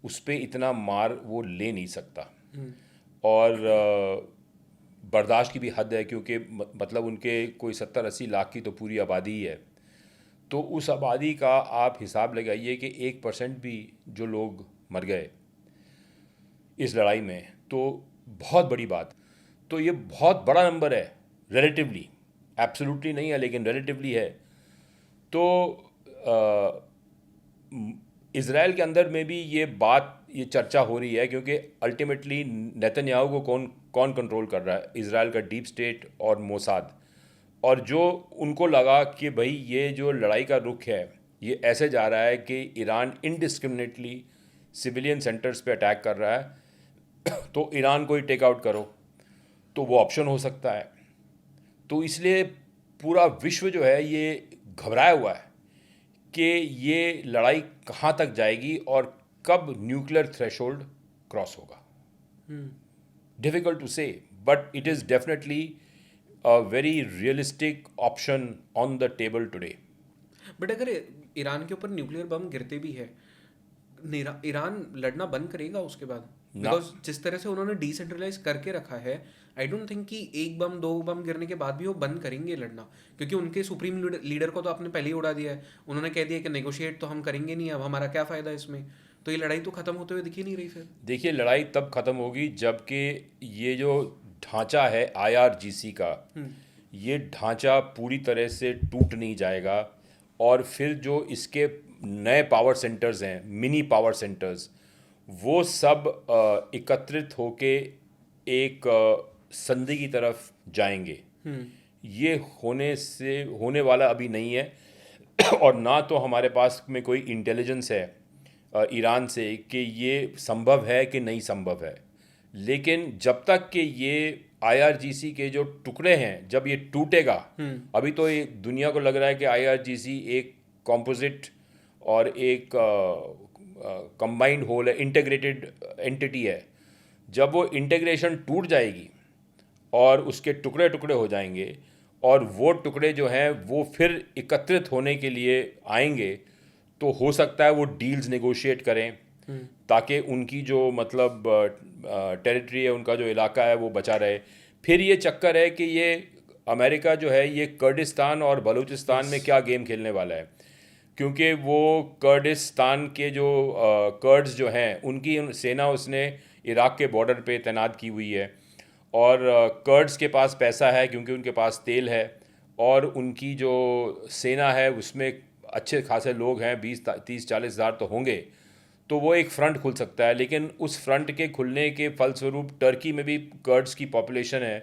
उस पे इतना मार वो ले नहीं सकता। और बर्दाश्त की भी हद है क्योंकि मतलब उनके कोई 70-80 लाख की तो पूरी आबादी ही है। तो उस आबादी का आप हिसाब लगाइए कि 1% भी जो लोग मर गए इस लड़ाई में तो बहुत बड़ी बात। तो ये बहुत बड़ा नंबर है रिलेटिवली, एब्सोल्युटली नहीं है लेकिन रिलेटिवली है। तो इज़राइल के अंदर में भी ये चर्चा हो रही है क्योंकि अल्टीमेटली नेतन्याहू को कौन कंट्रोल कर रहा है, इज़राइल का डीप स्टेट और मोसाद। और जो उनको लगा कि भाई ये जो लड़ाई का रुख है ये ऐसे जा रहा है कि ईरान इनडिस्क्रिमिनेटली सिविलियन सेंटर्स पे अटैक कर रहा है तो ईरान को ही टेक आउट करो, तो वो ऑप्शन हो सकता है। तो इसलिए पूरा विश्व जो है ये घबराया हुआ है कि ये लड़ाई कहाँ तक जाएगी और कब न्यूक्लियर थ्रेशोल्ड क्रॉस होगा। डिफ़िकल्ट टू से, but it is definitely a very realistic option on the table today. But अगर ईरान के ऊपर न्यूक्लियर बम गिरते भी है, ईरान लड़ना बंद करेगा उसके बाद? बिकॉज जिस तरह से उन्होंने डिसेंट्रलाइज करके रखा है, आई डोंट थिंक कि एक बम दो बम गिरने के बाद भी वो बंद करेंगे लड़ना, क्योंकि उनके सुप्रीम लीडर को तो आपने पहले ही उड़ा दिया है। उन्होंने कह दिया कि नेगोशिएट तो हम करेंगे नहीं, अब हमारा क्या फ़ायदा इसमें। तो ये लड़ाई तो ख़त्म होते हुए दिख ही नहीं रही फिर। देखिए, लड़ाई तब ख़त्म होगी जबकि ये जो ढांचा है IRGC का, ये ढांचा पूरी तरह से टूट नहीं जाएगा और फिर जो इसके नए पावर सेंटर्स हैं, मिनी पावर सेंटर्स, वो सब एकत्रित होके एक संधि की तरफ जाएंगे। ये होने वाला अभी नहीं है और ना तो हमारे पास में कोई इंटेलिजेंस है ईरान से कि ये संभव है कि नहीं संभव है। लेकिन जब तक कि ये IRGC के जो टुकड़े हैं, जब ये टूटेगा, अभी तो ये दुनिया को लग रहा है कि IRGC एक कॉम्पोजिट और एक कंबाइंड होल है, इंटीग्रेटेड एंटिटी है। जब वो इंटीग्रेशन टूट जाएगी और उसके टुकड़े टुकड़े हो जाएंगे और वो टुकड़े जो हैं वो फिर एकत्रित होने के लिए आएंगे, तो हो सकता है वो डील्स नेगोशिएट करें ताकि उनकी जो मतलब टेरिटरी है, उनका जो इलाका है वो बचा रहे। फिर ये चक्कर है कि ये अमेरिका जो है ये कुर्दिस्तान और बलूचिस्तान में क्या गेम खेलने वाला है, क्योंकि वो कुर्दिस्तान के जो कर्ड्स जो हैं उनकी सेना उसने इराक़ के बॉर्डर पे तैनात की हुई है और कर्ड्स के पास पैसा है क्योंकि उनके पास तेल है और उनकी जो सेना है उसमें अच्छे खासे लोग हैं, 20-30-40 हज़ार तो होंगे। तो वो एक फ़्रंट खुल सकता है, लेकिन उस फ्रंट के खुलने के फलस्वरूप टर्की में भी कर्ड्स की पॉपुलेशन है,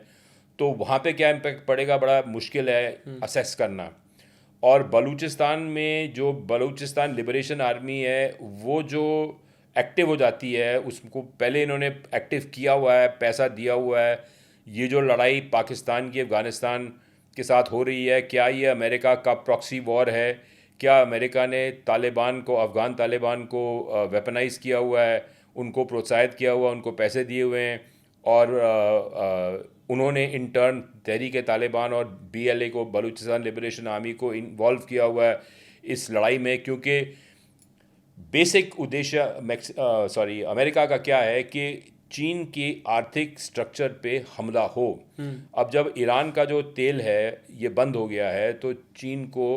तो वहाँ पे क्या इम्पैक्ट पड़ेगा बड़ा मुश्किल है असेस करना। और बलूचिस्तान में जो बलूचिस्तान लिबरेशन आर्मी है वो जो एक्टिव हो जाती है, उसको पहले इन्होंने एक्टिव किया हुआ है, पैसा दिया हुआ है। ये जो लड़ाई पाकिस्तान की अफ़गानिस्तान के साथ हो रही है, क्या ये अमेरिका का प्रॉक्सी वॉर है? क्या अमेरिका ने तालिबान को, अफ़गान तालिबान को वेपनाइज़ किया हुआ है, उनको प्रोत्साहित किया हुआ, उनको पैसे दिए हुए हैं और उन्होंने इंटर्न तहरीक तालिबान और BLA को, बलूचिस्तान लिबरेशन आर्मी को इन्वॉल्व किया हुआ है इस लड़ाई में, क्योंकि बेसिक उद्देश्य अमेरिका का क्या है कि चीन की आर्थिक स्ट्रक्चर पे हमला हो। अब जब ईरान का जो तेल है ये बंद हो गया है तो चीन को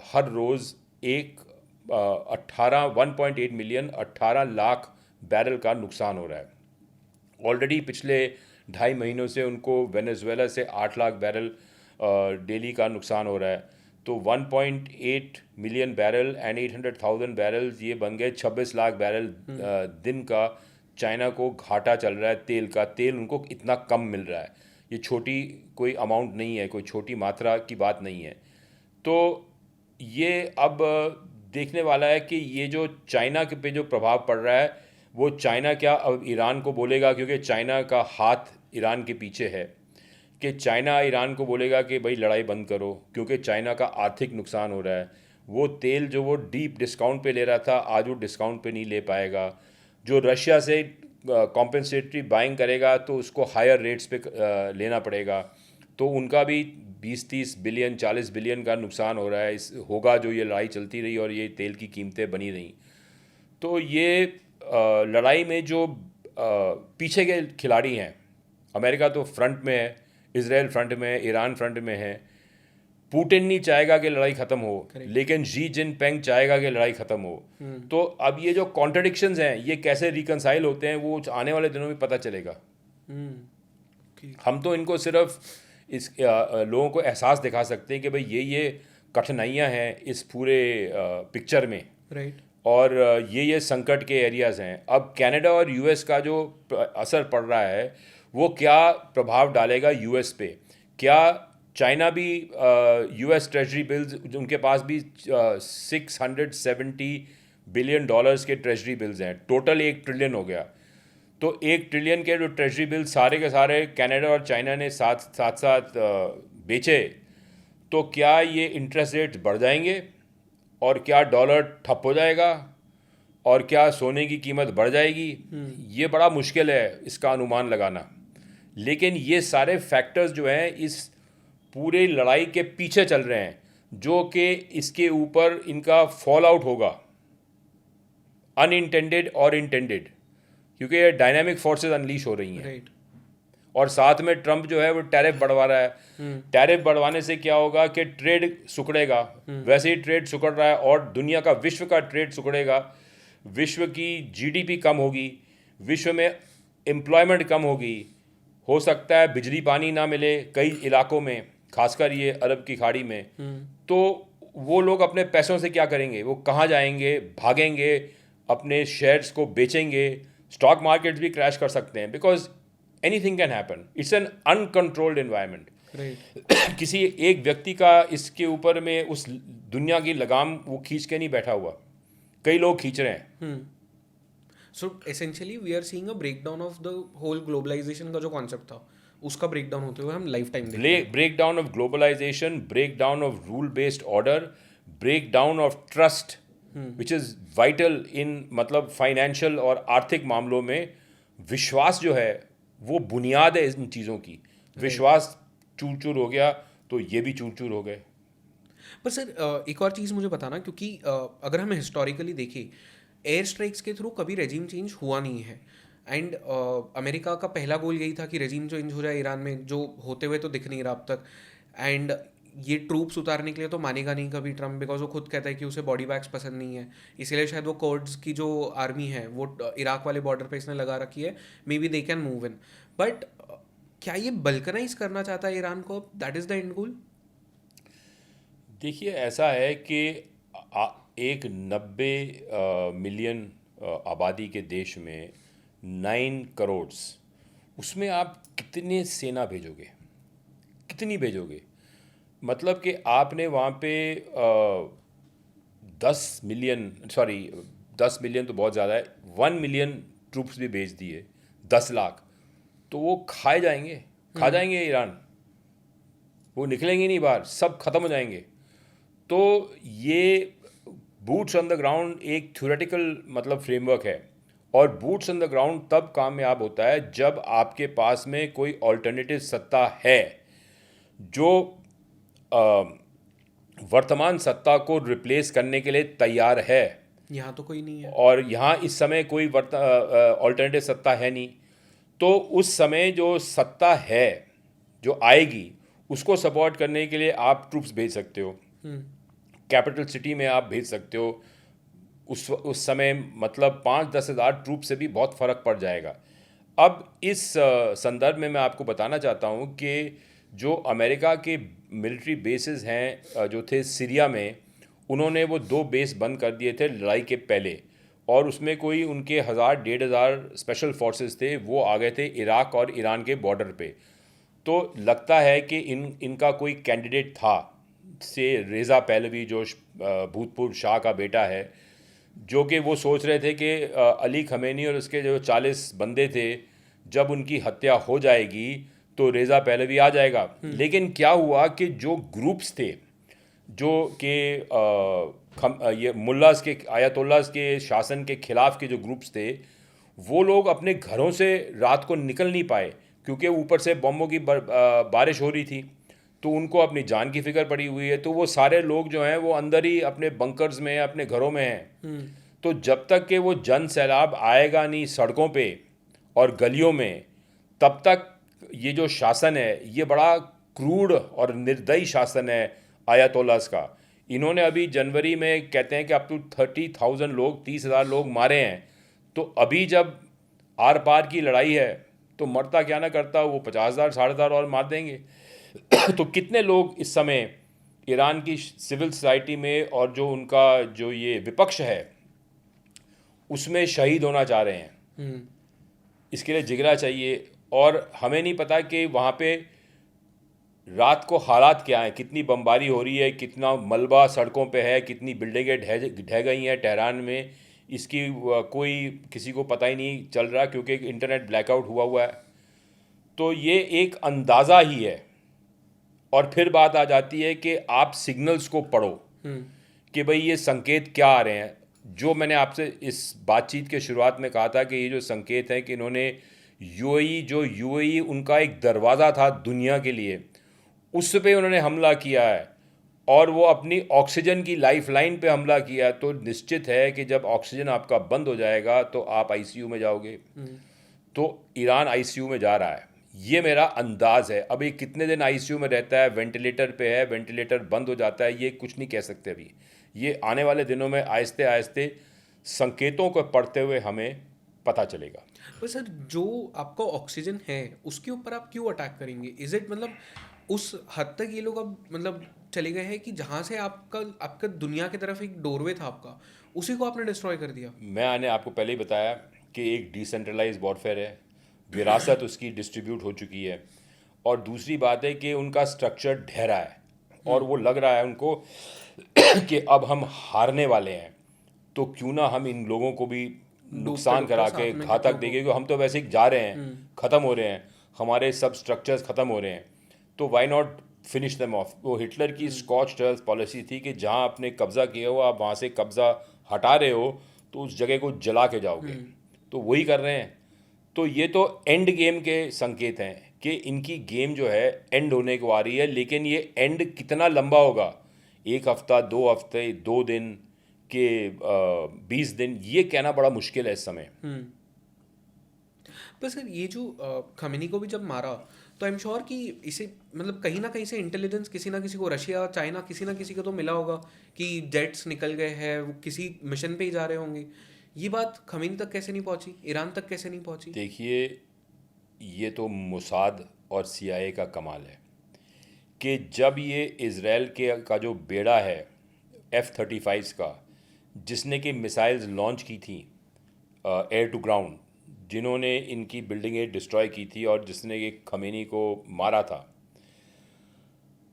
हर रोज़ 1.8 मिलियन 18 लाख बैरल का नुकसान हो रहा है। ऑलरेडी पिछले 2.5 महीनों से उनको वेनेजुएला से 8 लाख बैरल डेली का नुकसान हो रहा है। तो 1.8 मिलियन बैरल एंड 800,000 बैरल्स ये बन गए 26 लाख बैरल दिन का चाइना को घाटा चल रहा है तेल का। तेल उनको इतना कम मिल रहा है, ये छोटी कोई अमाउंट नहीं है, कोई छोटी मात्रा की बात नहीं है। तो ये अब देखने वाला है कि ये जो चाइना के पे जो प्रभाव पड़ रहा है वो चाइना क्या अब ईरान को बोलेगा, क्योंकि चाइना का हाथ ईरान के पीछे है, कि चाइना ईरान को बोलेगा कि भाई लड़ाई बंद करो, क्योंकि चाइना का आर्थिक नुकसान हो रहा है। वो तेल जो वो डीप डिस्काउंट पे ले रहा था आज वो डिस्काउंट पे नहीं ले पाएगा। जो रशिया से कॉम्पेंसेटरी बाइंग करेगा तो उसको हायर रेट्स पे लेना पड़ेगा, तो उनका भी 20-30 बिलियन 40 बिलियन का नुकसान हो रहा है इस होगा जो ये लड़ाई चलती रही और ये तेल की कीमतें बनी रहीं। तो ये लड़ाई में जो पीछे के खिलाड़ी हैं, अमेरिका तो फ्रंट में है, इजराइल फ्रंट में है, ईरान फ्रंट में है। पुतिन नहीं चाहेगा कि लड़ाई ख़त्म हो, लेकिन शी जिनपिंग चाहेगा कि लड़ाई ख़त्म हो। तो अब ये जो कॉन्ट्रडिक्शंस हैं ये कैसे रिकनसाइल होते हैं वो आने वाले दिनों में पता चलेगा। हम तो इनको सिर्फ इस लोगों को एहसास दिखा सकते हैं कि भाई ये कठिनाइयाँ हैं इस पूरे पिक्चर में, राइट। और ये संकट के एरियाज़ हैं। अब कनाडा और US का जो असर पड़ रहा है वो क्या प्रभाव डालेगा US पे? क्या चाइना भी US ट्रेजरी बिल्स, उनके पास भी $670 बिलियन के ट्रेजरी बिल्स हैं, टोटल 1 ट्रिलियन हो गया। तो 1 ट्रिलियन के जो ट्रेजरी बिल्स सारे के सारे कनाडा और चाइना ने साथ बेचे, तो क्या ये इंटरेस्ट रेट्स बढ़ जाएंगे और क्या डॉलर ठप हो जाएगा और क्या सोने की कीमत बढ़ जाएगी? ये बड़ा मुश्किल है इसका अनुमान लगाना। लेकिन ये सारे फैक्टर्स जो हैं इस पूरे लड़ाई के पीछे चल रहे हैं, जो कि इसके ऊपर इनका फॉल आउट होगा, अनइंटेंडेड और इंटेंडेड, क्योंकि ये डायनामिक फोर्सेस अनलीश हो रही हैं। राइट। और साथ में ट्रंप जो है वो टैरिफ बढ़वा रहा है। टैरिफ बढ़वाने से क्या होगा कि ट्रेड सुकड़ेगा, वैसे ही ट्रेड सुकड़ रहा है और दुनिया का, विश्व का ट्रेड सुकड़ेगा, विश्व की GDP कम होगी, विश्व में एम्प्लॉयमेंट कम होगी, हो सकता है बिजली पानी ना मिले कई इलाकों में, खासकर ये अरब की खाड़ी में। तो वो लोग अपने पैसों से क्या करेंगे? वो कहाँ जाएंगे? भागेंगे, अपने शेयर्स को बेचेंगे, स्टॉक मार्केट्स भी क्रैश कर सकते हैं, because anything can happen. It's an uncontrolled environment. Right. किसी एक व्यक्ति का इसके ऊपर में उस दुनिया की लगाम वो खींच के नहीं बैठा हुआ, कई लोग खींच रहे हैं। So essentially we are seeing a breakdown of the whole globalization का जो कॉन्सेप्ट था उसका ब्रेकडाउन होते हुए हम लाइफ टाइम देख रहे हैं। Breakdown of globalization, breakdown of rule based order, breakdown of trust which is vital in, मतलब फाइनेंशियल और आर्थिक मामलों में विश्वास जो है वो बुनियाद है इन चीज़ों की। विश्वास चूर चूर हो गया तो ये भी चूर चूर हो गए। पर सर एक और चीज़ मुझे बताना, क्योंकि अगर हम हिस्टोरिकली देखें एयर स्ट्राइक्स के थ्रू कभी रेजिम चेंज हुआ नहीं है, एंड अमेरिका का पहला गोल यही था कि रेजिम चेंज हो जाए ईरान में, जो होते हुए तो दिख नहीं रहा अब तक। एंड ये ट्रूप्स उतारने के लिए तो मानेगा नहीं कभी ट्रम्प, बिकॉज वो खुद कहता है कि उसे बॉडी बैग्स पसंद नहीं है, इसीलिए शायद वो कर्ड्स की जो आर्मी है वो इराक वाले बॉर्डर पे इसने लगा रखी है। May be they can move in, but क्या ये बल्कनाइज करना चाहता है ईरान को? दैट इज़ द एंड गोल। देखिए ऐसा है कि एक 90 मिलियन आबादी के देश में 9 करोड़, उसमें आप कितने सेना भेजोगे, कितनी भेजोगे? मतलब कि आपने वहाँ पे 10 मिलियन तो बहुत ज़्यादा है, 1 मिलियन ट्रूप्स भी भेज दिए, 10 लाख, तो वो खा जाएंगे ईरान, वो निकलेंगे नहीं बाहर, सब खत्म हो जाएंगे। तो ये बूट्स ऑन द ग्राउंड एक थ्योरेटिकल मतलब फ्रेमवर्क है, और बूट्स ऑन द ग्राउंड तब कामयाब होता है जब आपके पास में कोई ऑल्टरनेटिव सत्ता है जो अ, वर्तमान सत्ता को रिप्लेस करने के लिए तैयार है। यहाँ तो कोई नहीं है। और यहाँ इस समय कोई ऑल्टरनेटिव सत्ता है नहीं, तो उस समय जो सत्ता है जो आएगी उसको सपोर्ट करने के लिए आप ट्रूप्स भेज सकते हो, कैपिटल सिटी में आप भेज सकते हो। उस समय मतलब 5-10 हज़ार ट्रूप से भी बहुत फ़र्क पड़ जाएगा। अब इस संदर्भ में मैं आपको बताना चाहता हूँ कि जो अमेरिका के मिलिट्री बेसेस हैं जो थे सीरिया में, उन्होंने वो 2 बेस बंद कर दिए थे लड़ाई के पहले, और उसमें कोई उनके 1000-1500 स्पेशल फोर्सेस थे, वो आ गए थे इराक और ईरान के बॉर्डर पे। तो लगता है कि इनका कोई कैंडिडेट था, से रेज़ा पहलवी जो भूतपूर्व शाह का बेटा है, जो कि वो सोच रहे थे कि अली खमेनी और उसके जो 40 बंदे थे, जब उनकी हत्या हो जाएगी तो रेज़ा पहलवी आ जाएगा। लेकिन क्या हुआ कि जो ग्रुप्स थे जो कि ये मुल्लास के आयतुल्लास के शासन के ख़िलाफ़ के जो ग्रुप्स थे, वो लोग अपने घरों से रात को निकल नहीं पाए क्योंकि ऊपर से बम्बों की बारिश हो रही थी, तो उनको अपनी जान की फिक्र पड़ी हुई है। तो वो सारे लोग जो हैं वो अंदर ही अपने बंकर्स में अपने घरों में हैं। तो जब तक कि वो जन सैलाब आएगा नहीं सड़कों पे और गलियों में, तब तक ये जो शासन है ये बड़ा क्रूड और निर्दयी शासन है आयतोल्लास का। इन्होंने अभी जनवरी में कहते हैं कि अप टू 30,000 लोग 30,000 लोग मारे हैं। तो अभी जब आर पार की लड़ाई है तो मरता क्या ना करता वो 50,000 60,000 और मार देंगे। तो कितने लोग इस समय ईरान की सिविल सोसाइटी में और जो उनका जो ये विपक्ष है उसमें शहीद होना चाह रहे हैं। इसके लिए जिगरा चाहिए। और हमें नहीं पता कि वहाँ पे रात को हालात क्या हैं, कितनी बमबारी हो रही है, कितना मलबा सड़कों पे है, कितनी बिल्डिंगें ढह गई हैं तेहरान में। इसकी कोई किसी को पता ही नहीं चल रहा क्योंकि इंटरनेट ब्लैकआउट हुआ है। तो ये एक अंदाज़ा ही है। और फिर बात आ जाती है कि आप सिग्नल्स को पढ़ो कि भाई ये संकेत क्या आ रहे हैं। जो मैंने आपसे इस बातचीत के शुरुआत में कहा था कि ये जो संकेत हैं कि इन्होंने यूएई उनका एक दरवाज़ा था दुनिया के लिए, उस पे उन्होंने हमला किया है और वो अपनी ऑक्सीजन की लाइफलाइन पे हमला किया है। तो निश्चित है कि जब ऑक्सीजन आपका बंद हो जाएगा तो आप आईसीयू में जाओगे। तो ईरान आईसीयू में जा रहा है, ये मेरा अंदाज़ है। अभी कितने दिन आईसीयू में रहता है, वेंटिलेटर पे है, वेंटिलेटर बंद हो जाता है, ये कुछ नहीं कह सकते अभी। ये आने वाले दिनों में आहिस्ते आहिस्ते संकेतों को पढ़ते हुए हमें पता चलेगा। पर सर जो आपका ऑक्सीजन है उसके ऊपर आप क्यों अटैक करेंगे? इज इट मतलब उस हद तक ये लोग अब मतलब चले गए हैं कि जहाँ से आपका आपका दुनिया की तरफ एक डोरवे था आपका, उसी को आपने डिस्ट्रॉय कर दिया? मैंने आपको पहले ही बताया कि एक डिसेंट्रलाइज वॉरफेयर है, विरासत उसकी डिस्ट्रीब्यूट हो चुकी है। और दूसरी बात है कि उनका स्ट्रक्चर ढहरा है और वो लग रहा है उनको कि अब हम हारने वाले हैं, तो क्यों ना हम इन लोगों को भी नुकसान डूबते करा साथ के में घातक कितनों को। देंगे, क्योंकि हम तो वैसे ही जा रहे हैं, ख़त्म हो रहे हैं, हमारे सब स्ट्रक्चर्स ख़त्म हो रहे हैं। तो why not finish them off. वो हिटलर की स्कॉच टर्ल्स पॉलिसी थी कि जहाँ आपने कब्ज़ा किया हो आप वहाँ से कब्ज़ा हटा रहे हो तो उस जगह को जला के जाओगे। तो वही कर रहे हैं। तो ये तो एंड गेम के संकेत हैं कि इनकी गेम जो है एंड होने को आ रही है। लेकिन ये एंड कितना लंबा होगा, 1 हफ्ता, 2 हफ्ते, 2 दिन के 20 दिन, ये कहना बड़ा मुश्किल है इस समय। पर सर ये जो खमेनी को भी जब मारा तो आई एम श्योर कि इसे मतलब कहीं ना कहीं से इंटेलिजेंस किसी ना किसी को, रशिया चाइना किसी ना किसी को तो मिला होगा कि जेट्स निकल गए हैं, वो किसी मिशन पे ही जा रहे होंगे। ये बात खमेनी तक कैसे नहीं पहुंची, ईरान तक कैसे नहीं पहुंची? देखिए, ये तो मोसाद और सीआईए का कमाल है कि जब ये इज़राइल के का जो बेड़ा है F-35 का, जिसने कि मिसाइल्स लॉन्च की थी एयर टू ग्राउंड, जिन्होंने इनकी बिल्डिंगें डिस्ट्रॉय की थी और जिसने ये खमेनी को मारा था,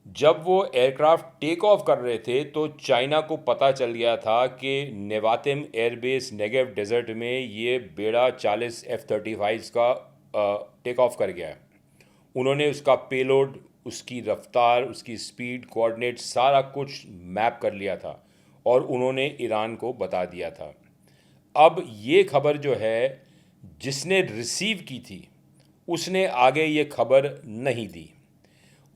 जब वो एयरक्राफ्ट टेक ऑफ कर रहे थे तो चाइना को पता चल गया था कि नेवातिम एयरबेस नेगेव डेजर्ट में ये बेड़ा 40 F-35 का टेक ऑफ कर गया है। उन्होंने उसका पेलोड, उसकी रफ्तार, उसकी स्पीड, कोऑर्डिनेट सारा कुछ मैप कर लिया था और उन्होंने ईरान को बता दिया था। अब ये खबर जो है जिसने रिसीव की थी उसने आगे ये खबर नहीं दी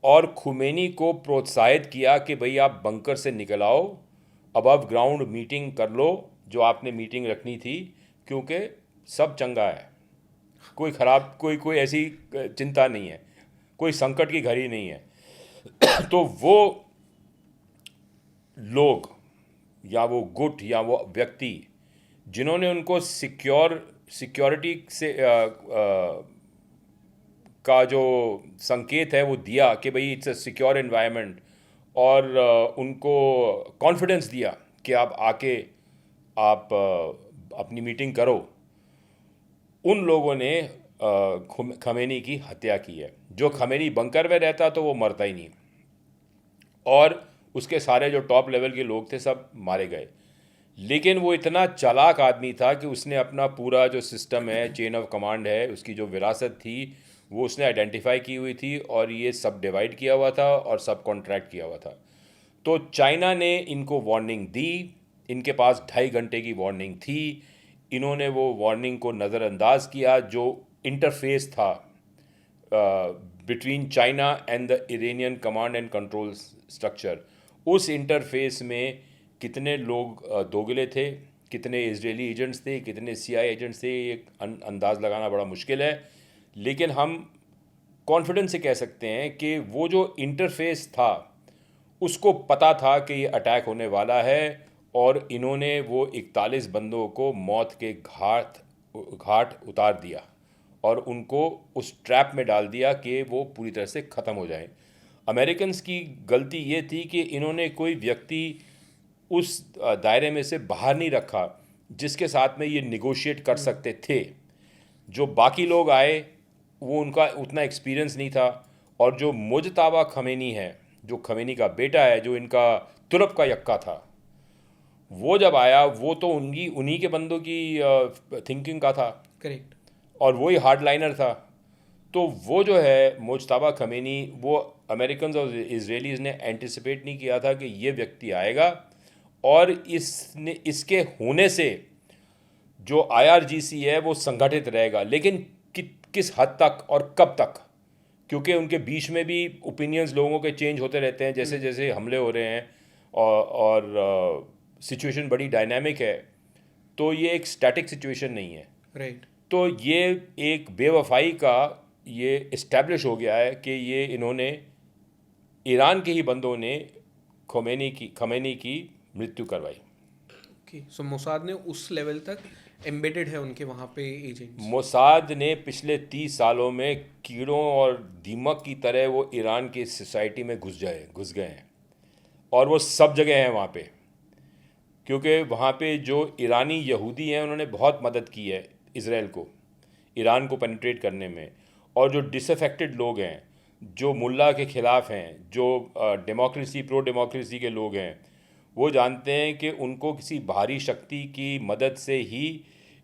और खुमैनी को प्रोत्साहित किया कि भाई आप बंकर से निकल आओ, अबव ग्राउंड मीटिंग कर लो जो आपने मीटिंग रखनी थी, क्योंकि सब चंगा है, कोई ख़राब कोई ऐसी चिंता नहीं है, कोई संकट की घड़ी नहीं है। तो वो लोग या वो गुट या वो व्यक्ति जिन्होंने उनको सिक्योरिटी से का जो संकेत है वो दिया कि भाई इट्स अ सिक्योर एनवायरनमेंट, और उनको कॉन्फिडेंस दिया कि आप आके आप अपनी मीटिंग करो, उन लोगों ने खमेनी की हत्या की है। जो खमेनी बंकर में रहता तो वो मरता ही नहीं, और उसके सारे जो टॉप लेवल के लोग थे सब मारे गए। लेकिन वो इतना चालाक आदमी था कि उसने अपना पूरा जो सिस्टम है, चेन ऑफ कमांड है, उसकी जो विरासत थी वो उसने आइडेंटिफाई की हुई थी, और ये सब डिवाइड किया हुआ था और सब कॉन्ट्रैक्ट किया हुआ था। तो चाइना ने इनको वार्निंग दी, इनके पास 2.5 घंटे की वार्निंग थी, इन्होंने वो वार्निंग को नज़रअंदाज किया। जो इंटरफेस था between China and the Iranian command and control structure, उस इंटरफेस में कितने लोग दोगले थे, कितने इजरायली एजेंट्स थे, कितने सीआईए एजेंट्स थे, ये अंदाज़ लगाना बड़ा मुश्किल है। लेकिन हम कॉन्फिडेंस से कह सकते हैं कि वो जो इंटरफेस था उसको पता था कि ये अटैक होने वाला है, और इन्होंने वो 41 बंदों को मौत के घाट उतार दिया और उनको उस ट्रैप में डाल दिया कि वो पूरी तरह से ख़त्म हो जाएं। अमेरिकन्स की गलती ये थी कि इन्होंने कोई व्यक्ति उस दायरे में से बाहर नहीं रखा जिसके साथ में ये निगोशिएट कर सकते थे। जो बाकी लोग आए वो उनका उतना एक्सपीरियंस नहीं था, और जो मुजतबा खमेनी है, जो खमेनी का बेटा है, जो इनका तुरप का यक्का था, वो जब आया वो तो उन्हीं के बंदों की थिंकिंग का था। करेक्ट। और वही हार्डलाइनर था। तो वो जो है मुजतबा खमेनी, वो अमेरिकन और इजरायलीज़ ने एंटिसिपेट नहीं किया था कि ये व्यक्ति आएगा, और इसके होने से जो IRGC है वो संगठित रहेगा। लेकिन किस हद तक और कब तक, क्योंकि उनके बीच में भी ओपिनियंस लोगों के चेंज होते रहते हैं जैसे जैसे हमले हो रहे हैं, और सिचुएशन बड़ी डायनामिक है, तो ये एक स्टैटिक सिचुएशन नहीं है। राइट। तो ये एक बेवफाई का ये इस्टेब्लिश हो गया है कि ये इन्होंने, ईरान के ही बंदों ने खमेनी की मृत्यु करवाई। ओके, सो मोसाद ने उस लेवल तक एम्बेडेड है उनके वहाँ पे एजेंट्स। मोसाद ने पिछले 30 सालों में कीड़ों और दीमक की तरह वो ईरान की सोसाइटी में घुस गए हैं, और वो सब जगह हैं वहाँ पे, क्योंकि वहाँ पे जो ईरानी यहूदी हैं उन्होंने बहुत मदद की है इज़राइल को, ईरान को पेनिट्रेट करने में। और जो डिसअफेक्टेड लोग हैं, जो मुल्ला के ख़िलाफ़ हैं, जो प्रो डेमोक्रेसी के लोग हैं, वो जानते हैं कि उनको किसी बाहरी शक्ति की मदद से ही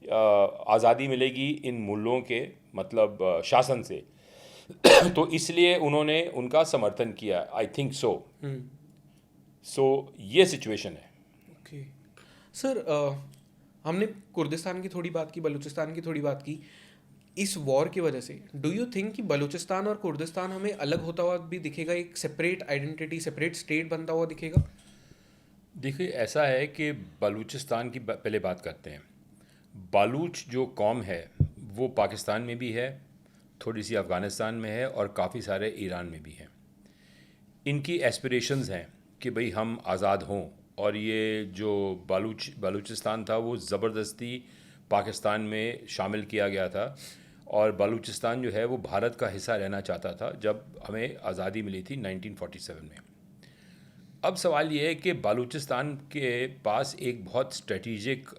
आज़ादी मिलेगी इन मुल्लों के मतलब शासन से। तो इसलिए उन्होंने उनका समर्थन किया, आई थिंक सो ये सिचुएशन है। ओके सर, हमने कुर्दिस्तान की थोड़ी बात की, बलूचिस्तान की थोड़ी बात की। इस वॉर की वजह से डू यू थिंक कि बलूचिस्तान और कुर्दिस्तान हमें अलग होता हुआ भी दिखेगा, एक सेपरेट आइडेंटिटी, सेपरेट स्टेट बनता हुआ दिखेगा? देखिए, ऐसा है कि बलूचिस्तान की पहले बात करते हैं। बालूच जो कौम है वो पाकिस्तान में भी है, थोड़ी सी अफ़गानिस्तान में है, और काफ़ी सारे ईरान में भी हैं। इनकी एस्पिरेशंस हैं कि भाई हम आज़ाद हों, और ये जो बलूचिस्तान था वो ज़बरदस्ती पाकिस्तान में शामिल किया गया था, और बलूचिस्तान जो है वो भारत का हिस्सा रहना चाहता था जब हमें आज़ादी मिली थी 1947 में। अब सवाल ये है कि बलूचिस्तान के पास एक बहुत स्ट्रेटिजिक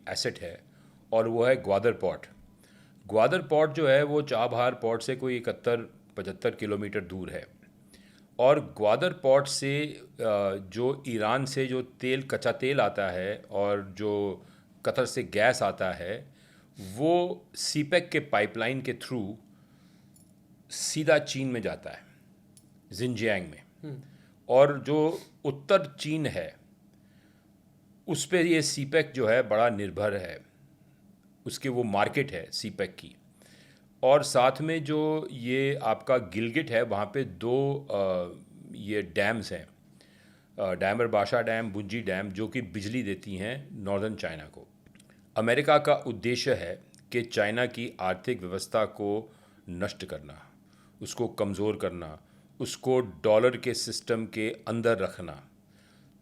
एसेट है, और वो है ग्वादर पोर्ट। ग्वादर पोर्ट जो है वो चाबहार पोर्ट से कोई 71-75 किलोमीटर दूर है, और ग्वादर पोर्ट से जो ईरान से जो कच्चा तेल आता है और जो कतर से गैस आता है, वो सीपेक के पाइपलाइन के थ्रू सीधा चीन में जाता है, जिनजियांग में। और जो उत्तर चीन है उस पर ये सीपेक जो है बड़ा निर्भर है, उसके वो मार्केट है सीपेक की। और साथ में जो ये आपका गिलगिट है वहाँ पे दो ये डैम्स हैं, डैमर बाशा डैम, बुंजी डैम, जो कि बिजली देती हैं नॉर्दर्न चाइना को। अमेरिका का उद्देश्य है कि चाइना की आर्थिक व्यवस्था को नष्ट करना, उसको कमज़ोर करना, उसको डॉलर के सिस्टम के अंदर रखना।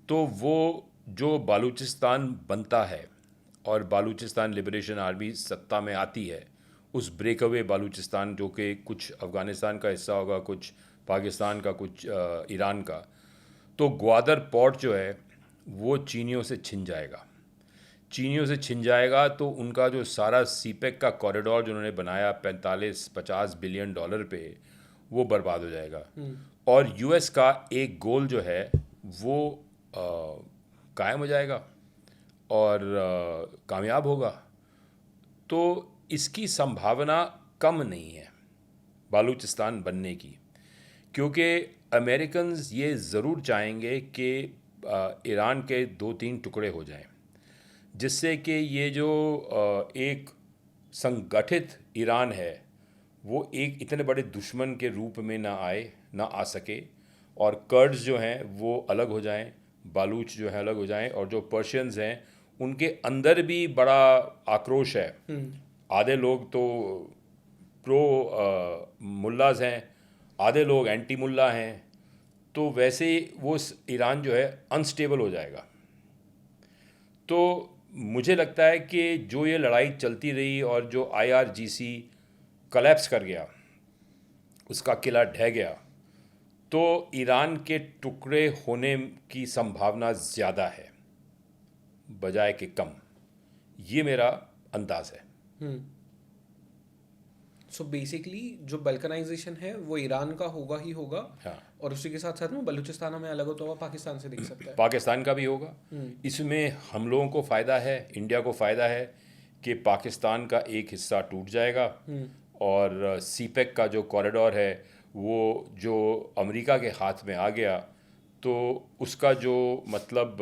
तो वो जो बालूचिस्तान बनता है और बालूचिस्तान लिबरेशन आर्मी सत्ता में आती है, उस ब्रेकअवे बालूचिस्तान जो कि कुछ अफ़गानिस्तान का हिस्सा होगा, कुछ पाकिस्तान का, कुछ ईरान का, तो ग्वादर पोर्ट जो है वो चीनियों से छिन जाएगा। चीनियों से छिन जाएगा तो उनका जो सारा सीपेक का कॉरिडोर जो उन्होंने बनाया 45-50 बिलियन डॉलर पे, वो बर्बाद हो जाएगा। और यूएस का एक गोल जो है वो कायम हो जाएगा और कामयाब होगा। तो इसकी संभावना कम नहीं है बालूचिस्तान बनने की, क्योंकि अमेरिकन्स ये ज़रूर चाहेंगे कि ईरान के 2-3 टुकड़े हो जाएं, जिससे कि ये जो एक संगठित ईरान है वो एक इतने बड़े दुश्मन के रूप में ना आ सके, और कर्ड्स जो हैं वो अलग हो जाएं, बालूच जो है अलग हो जाएं, और जो पर्शियंस हैं उनके अंदर भी बड़ा आक्रोश है। आधे लोग तो प्रो मुल्लाज हैं, आधे लोग एंटी मुल्ला हैं। तो वैसे वो ईरान जो है अनस्टेबल हो जाएगा। तो मुझे लगता है कि जो ये लड़ाई चलती रही और जो IRGC कलेप्स कर गया, उसका किला ढह गया, तो ईरान के टुकड़े होने की संभावना ज़्यादा है बजाय कि कम। ये मेरा अंदाज़ है। सो बेसिकली जो बल्कनाइजेशन है वो ईरान का होगा ही होगा। हाँ। और उसी के साथ साथ में बलूचिस्तान हमें अलग होता हुआ पाकिस्तान से दिख सकता है। पाकिस्तान का भी होगा। इसमें हम लोगों को फ़ायदा है, इंडिया को फ़ायदा है कि पाकिस्तान का एक हिस्सा टूट जाएगा और सीपेक का जो कॉरिडोर है वो जो अमेरिका के हाथ में आ गया, तो उसका जो मतलब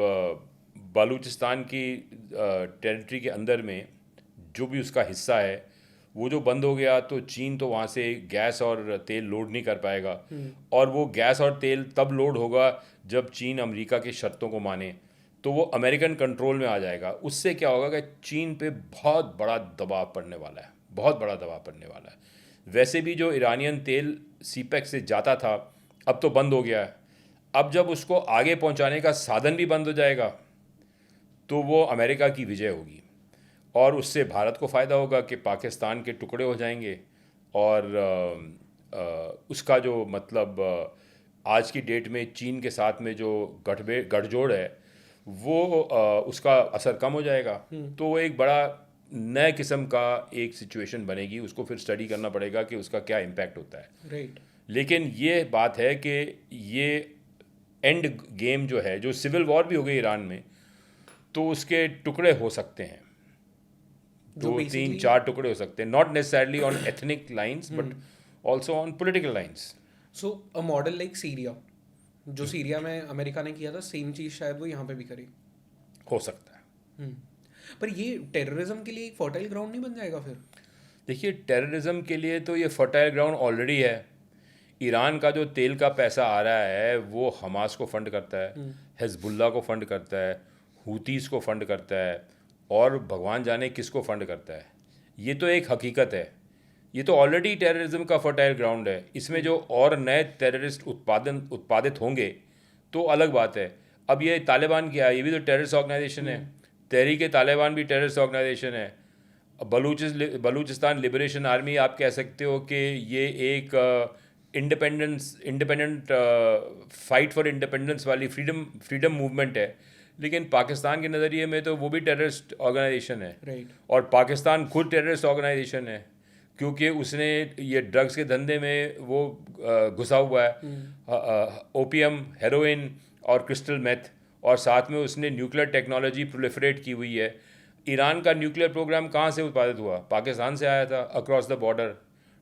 बालूचिस्तान की टेरिटरी के अंदर में जो भी उसका हिस्सा है वो जो बंद हो गया, तो चीन तो वहाँ से गैस और तेल लोड नहीं कर पाएगा। और वो गैस और तेल तब लोड होगा जब चीन अमेरिका की शर्तों को माने, तो वो अमेरिकन कंट्रोल में आ जाएगा। उससे क्या होगा कि चीन पे बहुत बड़ा दबाव पड़ने वाला है, बहुत बड़ा दबाव पड़ने वाला है। वैसे भी जो ईरानियन तेल सीपेक से जाता था अब तो बंद हो गया है। अब जब उसको आगे पहुंचाने का साधन भी बंद हो जाएगा तो वो अमेरिका की विजय होगी, और उससे भारत को फ़ायदा होगा कि पाकिस्तान के टुकड़े हो जाएंगे। और उसका जो मतलब आज की डेट में चीन के साथ में जो गठजोड़ है वो उसका असर कम हो जाएगा। तो वो एक बड़ा नए किस्म का एक सिचुएशन बनेगी। उसको फिर स्टडी करना पड़ेगा कि उसका क्या इम्पैक्ट होता है। राइट। लेकिन ये बात है कि ये एंड गेम जो है, जो सिविल वॉर भी हो गई ईरान में, तो उसके टुकड़े हो सकते हैं, 2-3-4 टुकड़े हो सकते हैं, not necessarily on ethnic lines but also on political lines. So a model like Syria, जो सीरिया में अमेरिका ने किया था, सेम चीज़ शायद वो यहाँ पे भी करे। हो सकता है। पर ये टेररिज्म के लिए एक फर्टाइल ग्राउंड नहीं बन जाएगा फिर? देखिए, टेररिज्म के लिए तो ये फर्टाइल ग्राउंड ऑलरेडी है। ईरान का जो तेल का पैसा आ रहा है वो हमास को फंड करता है, हिजबुल्लाह को फंड करता है, हूतीस को फंड करता है, और भगवान जाने किसको फंड करता है। ये तो एक हकीकत है। ये तो ऑलरेडी टेररिज्म का फर्टाइल ग्राउंड है। इसमें जो और नए टेररिस्ट उत्पादित होंगे तो अलग बात है। अब ये तालिबान क्या है? ये भी तो टेररिस्ट ऑर्गेनाइजेशन है। तहरीक-ए-तालिबान भी टेररिस्ट ऑर्गेनाइजेशन है। बलूचिस्तान लिबरेशन आर्मी आप कह सकते हो कि ये एक इंडिपेंडेंट फाइट फॉर इंडिपेंडेंस वाली फ्रीडम मूवमेंट है। लेकिन पाकिस्तान के नज़रिए में तो वो भी टेररिस्ट ऑर्गेनाइजेशन है। राइट। और पाकिस्तान खुद टेररिस्ट ऑर्गेनाइजेशन है, क्योंकि उसने ये ड्रग्स के धंधे में वो घुसा हुआ है, ओपियम, हेरोइन और क्रिस्टल मेथ, और साथ में उसने न्यूक्लियर टेक्नोलॉजी प्रोलिफरेट की हुई है। ईरान का न्यूक्लियर प्रोग्राम कहाँ से उत्पादित हुआ? पाकिस्तान से आया था, across the border.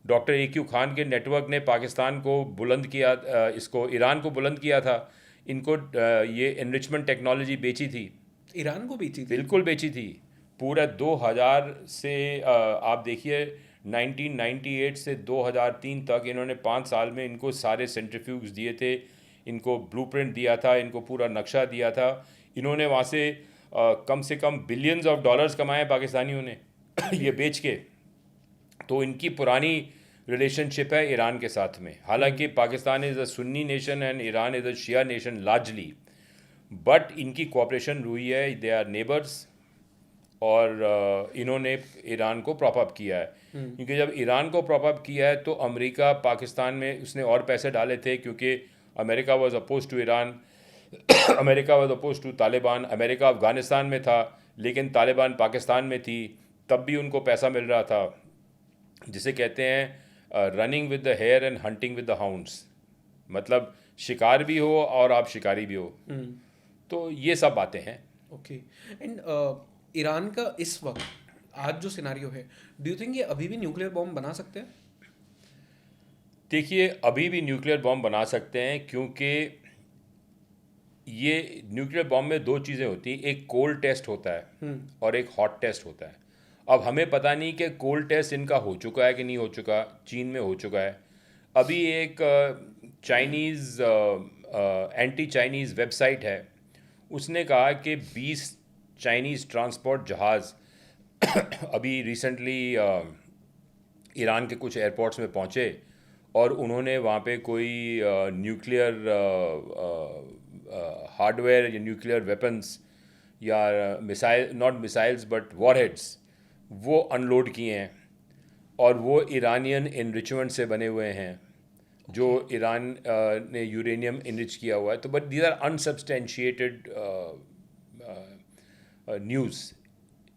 Doctor AQ Khan के नेटवर्क ने पाकिस्तान को बुलंद किया, इसको ईरान को बुलंद किया था। इनको ये एनरिचमेंट टेक्नोलॉजी बेची थी। ईरान को बेची थी? बिल्कुल बेची थी। पूरा 2000 से आप देखिए 1998 से 2003 तक इन्होंने 5 साल में इनको सारे सेंट्रीफ्यूज दिए थे, इनको ब्लूप्रिंट दिया था, इनको पूरा नक्शा दिया था। इन्होंने वहाँ से कम बिलियंस ऑफ डॉलर्स कमाए पाकिस्तानियों ने ये बेच के। तो इनकी पुरानी रिलेशनशिप है ईरान के साथ में। हालांकि Pakistan is a Sunni nation and Iran is a Shia nation largely, but इनकी कोऑपरेशन हुई है, दे आर नेबर्स। और इन्होंने ईरान को प्रॉप अप किया है, क्योंकि जब ईरान को प्रॉप अप किया है तो अमेरिका पाकिस्तान में उसने और पैसे डाले थे, क्योंकि America was oppose to Iran, America was oppose to Taliban. America Afghanistan में था लेकिन तालिबान पाकिस्तान में थी, तब भी उनको पैसा मिल रहा था, जिसे कहते हैं running with the hare and hunting with the hounds, मतलब शिकार भी हो और आप शिकारी भी हो। तो ये सब बातें हैं। ओके। एंड ईरान का इस वक्त आज जो सिनारियो है, डू यू थिंक ये अभी भी न्यूक्लियर बॉम्ब बना सकते हैं? देखिए, अभी भी न्यूक्लियर बॉम्ब बना सकते हैं, क्योंकि ये न्यूक्लियर बॉम्ब में दो चीज़ें होती हैं, एक कोल्ड टेस्ट होता है और एक हॉट टेस्ट होता है। अब हमें पता नहीं कि कोल्ड टेस्ट इनका हो चुका है कि नहीं हो चुका, चीन में हो चुका है। अभी एक चाइनीज़ एंटी चाइनीज़ वेबसाइट है, उसने कहा कि 20 चाइनीज़ ट्रांसपोर्ट जहाज़ अभी रिसेंटली ईरान के कुछ एयरपोर्ट्स में पहुँचे और उन्होंने वहाँ पे कोई न्यूक्लियर हार्डवेयर या न्यूक्लियर वेपन्स या missile, not missiles but warheads, वो अनलोड किए हैं। और वो ईरानियन इनरिचमेंट से बने हुए हैं, जो ईरान ने यूरेनियम इनरिच किया हुआ है। तो but these are unsubstantiated news,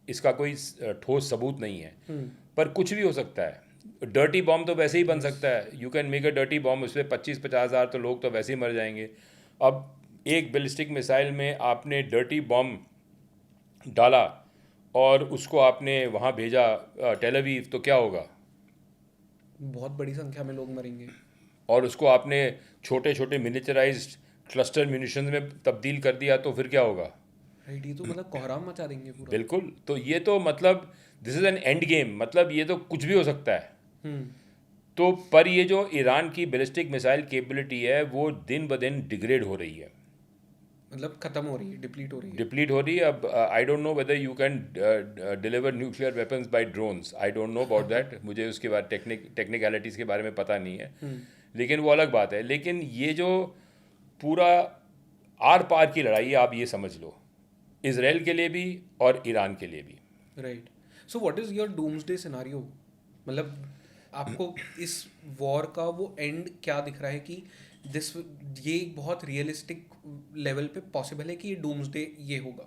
इसका कोई ठोस सबूत नहीं है, पर कुछ भी हो सकता है। डर्टी बॉम्ब तो वैसे ही बन सकता है, you can make a dirty bomb, उसमें 25-50 हज़ार तो लोग तो वैसे ही मर जाएंगे। अब एक बैलिस्टिक मिसाइल में आपने डर्टी बॉम्ब डाला और उसको आपने वहाँ भेजा टेल अवीव, तो क्या होगा? बहुत बड़ी संख्या में लोग मरेंगे। और उसको आपने छोटे छोटे मिलिटराइज्ड क्लस्टर म्यूनिशंस में तब्दील कर दिया, तो फिर क्या होगा? राइट, ये तो मतलब कोहराम मचा देंगे पूरा। बिल्कुल। तो ये तो मतलब this is an end game, मतलब ये तो कुछ भी हो सकता है। तो पर ये जो ईरान की बैलिस्टिक मिसाइल कैपेबिलिटी है वो दिन ब दिन डिग्रेड हो रही है, मतलब खत्म हो रही है, डिप्लीट हो रही है। डिप्लीट हो रही है। अब I don't know whether you can deliver nuclear weapons by drones, I don't know about that, मुझे उसके बाद टेक्निकलिटीज़ के बारे में पता नहीं है, लेकिन वो अलग बात है। लेकिन ये जो पूरा आर पार की लड़ाई है, आप ये समझ लो, इजराइल के लिए भी और ईरान के लिए भी। Right. So what is your doomsday scenario? मतलब आपको इस वॉर का वो एंड क्या दिख रहा है कि दिस, ये बहुत रियलिस्टिक लेवल पे पॉसिबल है कि ये डूम्सडे ये होगा?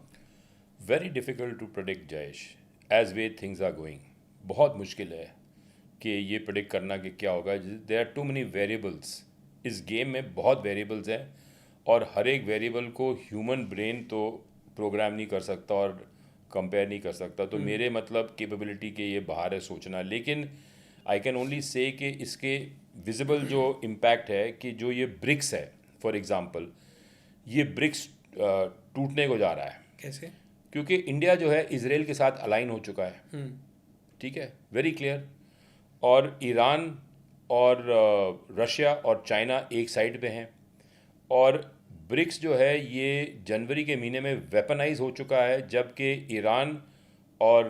Very difficult to predict Jayesh, as the things are going. बहुत मुश्किल है कि ये प्रोडिक्ट करना कि क्या होगा। There are too many variables, इस गेम में बहुत वेरिएबल्स हैं और हर एक वेरिएबल को ह्यूमन ब्रेन तो प्रोग्राम नहीं कर सकता और कंपेयर नहीं कर सकता। तो मेरे मतलब कैपेबिलिटी के ये बाहर है सोचना। लेकिन आई कैन ओनली से कि इसके विजिबल जो इम्पैक्ट है, कि जो ये ब्रिक्स है फॉर एग्ज़ाम्पल, ये ब्रिक्स टूटने को जा रहा है। कैसे? क्योंकि इंडिया जो है इजराइल के साथ अलाइन हो चुका है, ठीक है, वेरी क्लियर। और ईरान और रशिया और चाइना एक साइड पे हैं, और ब्रिक्स जो है ये जनवरी के महीने में वेपनाइज हो चुका है, जबकि ईरान और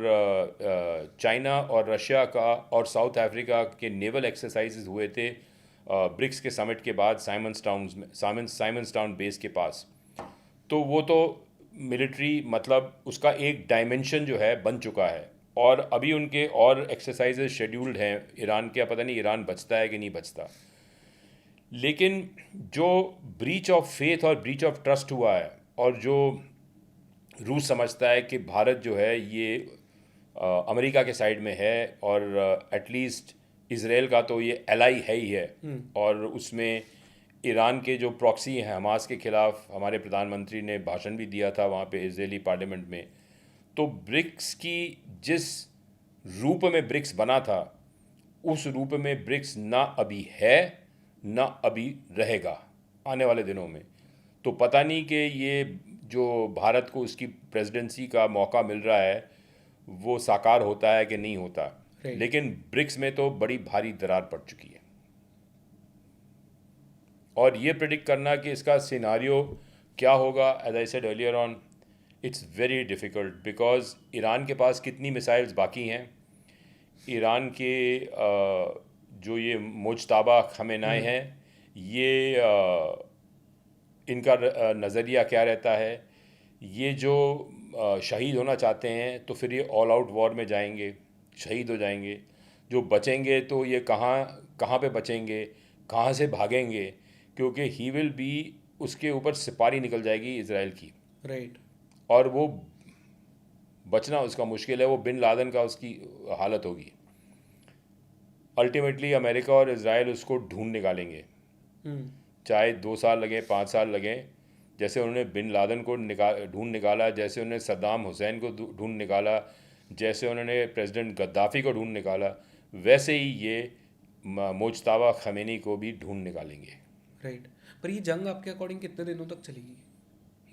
चाइना और रशिया का और साउथ अफ्रीका के नेवल एक्सरसाइजेज हुए थे ब्रिक्स के समिट के बाद साइमन्स टाउन बेस के पास। तो वो तो मिलिट्री मतलब उसका एक डायमेंशन जो है बन चुका है, और अभी उनके और एक्सरसाइजेज शेड्यूल्ड हैं ईरान के। पता नहीं ईरान बचता है कि नहीं बचता। लेकिन जो ब्रीच ऑफ फेथ और ब्रीच ऑफ ट्रस्ट हुआ है, और जो रूस समझता है कि भारत जो है ये अमेरिका के साइड में है, और एटलीस्ट इजराइल का तो ये एलाई है ही है, और उसमें ईरान के जो प्रॉक्सी हैं हमास के ख़िलाफ़, हमारे प्रधानमंत्री ने भाषण भी दिया था वहाँ पे इजरायली पार्लियामेंट में। तो ब्रिक्स की जिस रूप में ब्रिक्स बना था, उस रूप में ब्रिक्स ना अभी है ना अभी रहेगा आने वाले दिनों में। तो पता नहीं कि ये जो भारत को उसकी प्रेसिडेंसी का मौका मिल रहा है, वो साकार होता है कि नहीं होता। Right. लेकिन ब्रिक्स में तो बड़ी भारी दरार पड़ चुकी है, और ये प्रिडिक्ट करना कि इसका सिनारियो क्या होगा, as I said earlier on, it's very difficult, because Iran के पास कितनी मिसाइल्स बाकी हैं, ईरान के जो ये मुज्तबा खमेनाई हैं, ये इनका नज़रिया क्या रहता है, ये जो शहीद होना चाहते हैं तो फिर ये ऑल आउट वॉर में जाएंगे, शहीद हो जाएंगे, जो बचेंगे तो ये कहाँ कहाँ पे बचेंगे, कहाँ से भागेंगे, क्योंकि ही विल बी, उसके ऊपर सिपारी निकल जाएगी इज़राइल की, राइट। और वो बचना उसका मुश्किल है, वो बिन लादेन का उसकी हालत होगी। अल्टीमेटली अमेरिका और इज़राइल उसको ढूंढ निकालेंगे, चाहे 2 साल लगे, 5 साल लगे, जैसे उन्होंने बिन लादेन को ढूंढ निकाला, जैसे उन्होंने सद्दाम हुसैन को ढूंढ निकाला, जैसे उन्होंने प्रेसिडेंट गद्दाफ़ी को ढूंढ निकाला, वैसे ही ये मुज्तबा खमेनी को भी ढूंढ निकालेंगे। राइट। पर ये जंग आपके अकॉर्डिंग कितने दिनों तक चलेगी?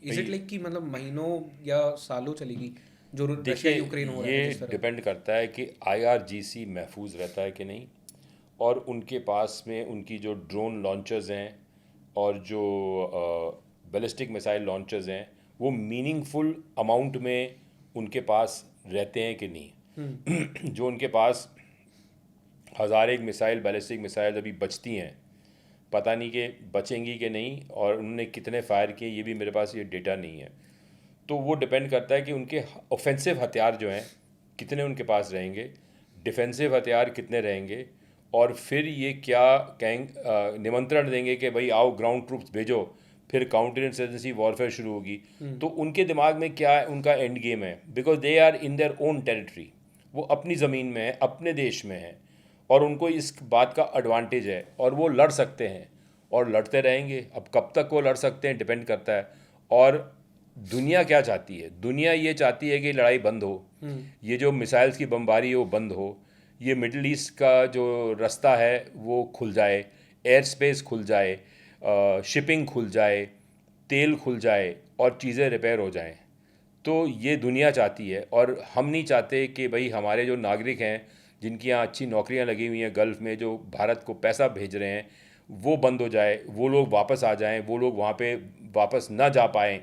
इज इट भाई, लाइक कि मतलब महीनों या सालों चलेगी जो रशिया देखिए, यूक्रेन हो रहा है ये जिस तरह? डिपेंड करता है कि IRGC महफूज रहता है कि नहीं, और उनके पास में उनकी जो ड्रोन लॉन्चर्स हैं और जो बैलिस्टिक मिसाइल लॉन्चर्स हैं, वो मीनिंगफुल अमाउंट में उनके पास रहते हैं कि नहीं। जो उनके पास 1000 एक मिसाइल, बैलिस्टिक मिसाइल अभी बचती हैं, पता नहीं कि बचेंगी कि नहीं, और उन्होंने कितने फायर किए, ये भी मेरे पास ये डेटा नहीं है। तो वो डिपेंड करता है कि उनके ऑफेंसिव हथियार जो हैं कितने उनके पास रहेंगे, डिफेंसिव हथियार कितने रहेंगे, और फिर ये क्या निमंत्रण देंगे कि भाई आओ ग्राउंड ट्रूप्स भेजो, फिर काउंटर इंसर्जेंसी वॉरफेयर शुरू होगी। तो उनके दिमाग में क्या उनका एंड गेम है, because they are in their own territory, वो अपनी ज़मीन में है, अपने देश में है, और उनको इस बात का एडवांटेज है, और वो लड़ सकते हैं और लड़ते रहेंगे। अब कब तक वो लड़ सकते हैं डिपेंड करता है। और दुनिया क्या चाहती है, दुनिया ये चाहती है कि लड़ाई बंद हो, ये जो मिसाइल्स की बमबारी है वो बंद हो, ये मिडल ईस्ट का जो रास्ता है वो खुल जाए, एयर स्पेस खुल जाए, शिपिंग खुल जाए, तेल खुल जाए, और चीज़ें रिपेयर हो जाएं। तो ये दुनिया चाहती है, और हम नहीं चाहते कि भाई हमारे जो नागरिक हैं, जिनकी यहाँ अच्छी नौकरियाँ लगी हुई हैं गल्फ़ में, जो भारत को पैसा भेज रहे हैं, वो बंद हो जाए, वो लोग वापस आ जाएं, वो लोग वहाँ पे वापस ना जा पाएँ।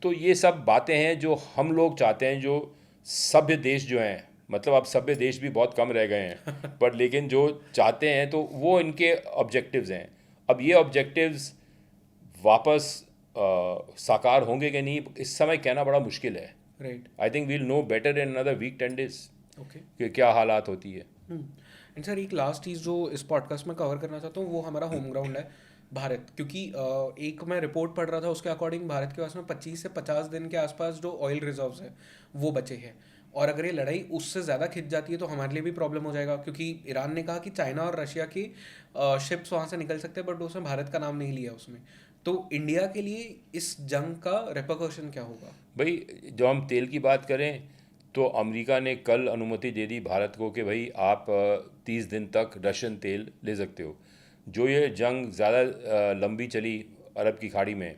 तो ये सब बातें हैं जो हम लोग चाहते हैं, जो सभ्य देश जो हैं, मतलब अब सभ्य देश भी बहुत कम रह गए हैं, पर लेकिन जो चाहते हैं तो वो इनके ऑब्जेक्टिव्स हैं। अब ये ऑब्जेक्टिव्स वापस साकार होंगे कि नहीं, इस समय कहना बड़ा मुश्किल है। Right. I think we'll know better in another week 10 days okay. कि क्या हालात होती है। एंड सर, एक लास्ट चीज़ जो इस पॉडकास्ट में कवर करना चाहता हूँ वो हमारा होम ग्राउंड है भारत, क्योंकि एक मैं रिपोर्ट पढ़ रहा था, उसके अकॉर्डिंग भारत के पास में 25 से 50 दिन के आसपास जो ऑयल रिजर्व्स हैं वो बचे हैं, और अगर ये लड़ाई उससे ज़्यादा खिंच जाती है तो हमारे लिए भी प्रॉब्लम हो जाएगा, क्योंकि ईरान ने कहा कि चाइना और रशिया की शिप्स वहाँ से निकल सकते हैं, बट उसने भारत का नाम नहीं लिया उसमें। तो इंडिया के लिए इस जंग का रेपरकशन क्या होगा? भाई, जो हम तेल की बात करें तो अमेरिका ने कल अनुमति दे दी भारत को कि भाई आप 30 दिन तक रशियन तेल ले सकते हो। जो ये जंग ज़्यादा लंबी चली अरब की खाड़ी में,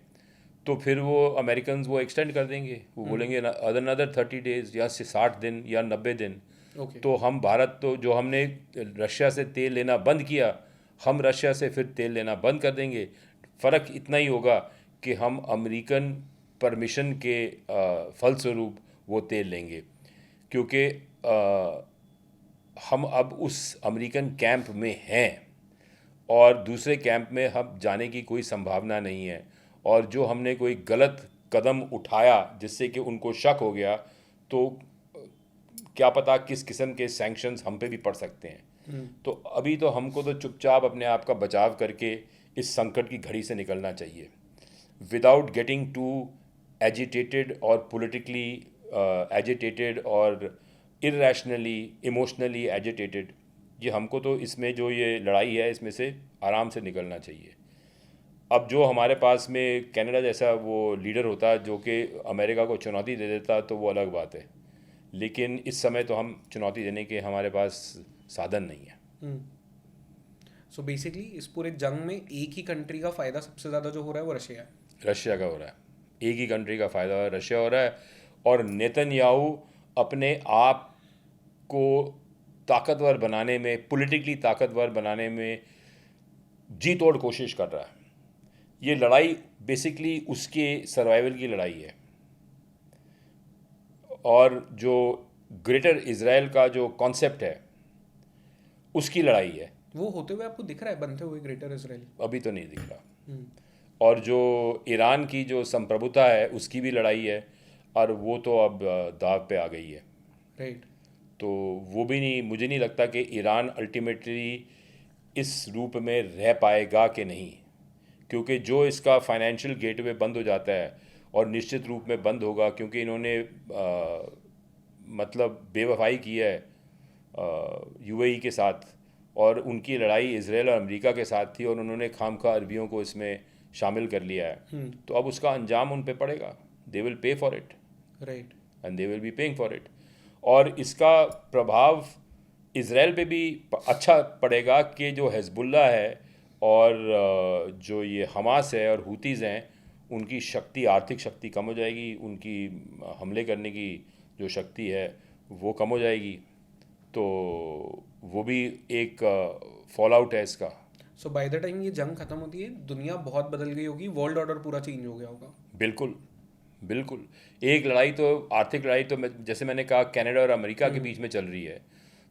तो फिर वो अमेरिकन वो एक्सटेंड कर देंगे, वो बोलेंगे अदर 30 डेज या 60 दिन या 90 दिन। ओके। तो हम भारत, तो जो हमने रशिया से तेल लेना बंद किया, हम रशिया से फिर तेल लेना बंद कर देंगे। फ़र्क इतना ही होगा कि हम अमेरिकन परमिशन के फलस्वरूप वो तेल लेंगे, क्योंकि हम अब उस अमेरिकन कैंप में हैं, और दूसरे कैंप में हम जाने की कोई संभावना नहीं है। और जो हमने कोई गलत कदम उठाया जिससे कि उनको शक हो गया, तो क्या पता किस किस्म के सैंक्शंस हम पे भी पड़ सकते हैं। तो अभी तो हमको तो चुपचाप अपने आप का बचाव करके इस संकट की घड़ी से निकलना चाहिए, विदाउट गेटिंग टू एजिटेटेड और पॉलिटिकली एजिटेटेड और इरैशनली इमोशनली एजिटेटेड। ये हमको तो इसमें जो ये लड़ाई है इसमें से आराम से निकलना चाहिए। अब जो हमारे पास में कनाडा जैसा वो लीडर होता जो कि अमेरिका को चुनौती दे देता तो वो अलग बात है, लेकिन इस समय तो हम चुनौती देने के हमारे पास साधन नहीं है। सो बेसिकली इस पूरे जंग में एक ही कंट्री का फ़ायदा सबसे ज़्यादा जो हो रहा है वो रशिया है। रशिया का हो रहा है, एक ही कंट्री का फ़ायदा हो रहा है, रशिया हो रहा है। और नेतन्याहू अपने आप को ताकतवर बनाने में, पॉलिटिकली ताकतवर बनाने में जी तोड़ कोशिश कर रहा है। ये लड़ाई बेसिकली उसके सर्वाइवल की लड़ाई है, और जो ग्रेटर इज़राइल का जो कॉन्सेप्ट है उसकी लड़ाई है। वो होते हुए आपको दिख रहा है, बनते हुए ग्रेटर इसराइल? अभी तो नहीं दिख रहा। और जो ईरान की जो संप्रभुता है उसकी भी लड़ाई है, और वो तो अब दाव पे आ गई है। राइट। तो वो भी नहीं, मुझे नहीं लगता कि ईरान अल्टीमेटली इस रूप में रह पाएगा कि नहीं, क्योंकि जो इसका फाइनेंशियल गेटवे बंद हो जाता है, और निश्चित रूप में बंद होगा, क्योंकि इन्होंने मतलब बेवफाई की है यूएई के साथ, और उनकी लड़ाई इजराइल और अमेरिका के साथ थी, और उन्होंने खामखा अरबियों को इसमें शामिल कर लिया है। तो अब उसका अंजाम उन पे पड़ेगा। They will pay for it, right. And they will be paying for it. और इसका प्रभाव इजराइल पे भी अच्छा पड़ेगा कि जो हिजबुल्ला है और जो ये हमास है और हुतीज़ हैं, उनकी शक्ति, आर्थिक शक्ति कम हो जाएगी, उनकी हमले करने की जो शक्ति है वो कम हो जाएगी। तो वो भी एक फॉल आउट है इसका। सो बाय द टाइम ये जंग खत्म होती है, दुनिया बहुत बदल गई होगी, वर्ल्ड ऑर्डर पूरा चेंज हो गया होगा। बिल्कुल बिल्कुल। एक लड़ाई तो, आर्थिक लड़ाई तो जैसे मैंने कहा कनाडा और अमेरिका के बीच में चल रही है,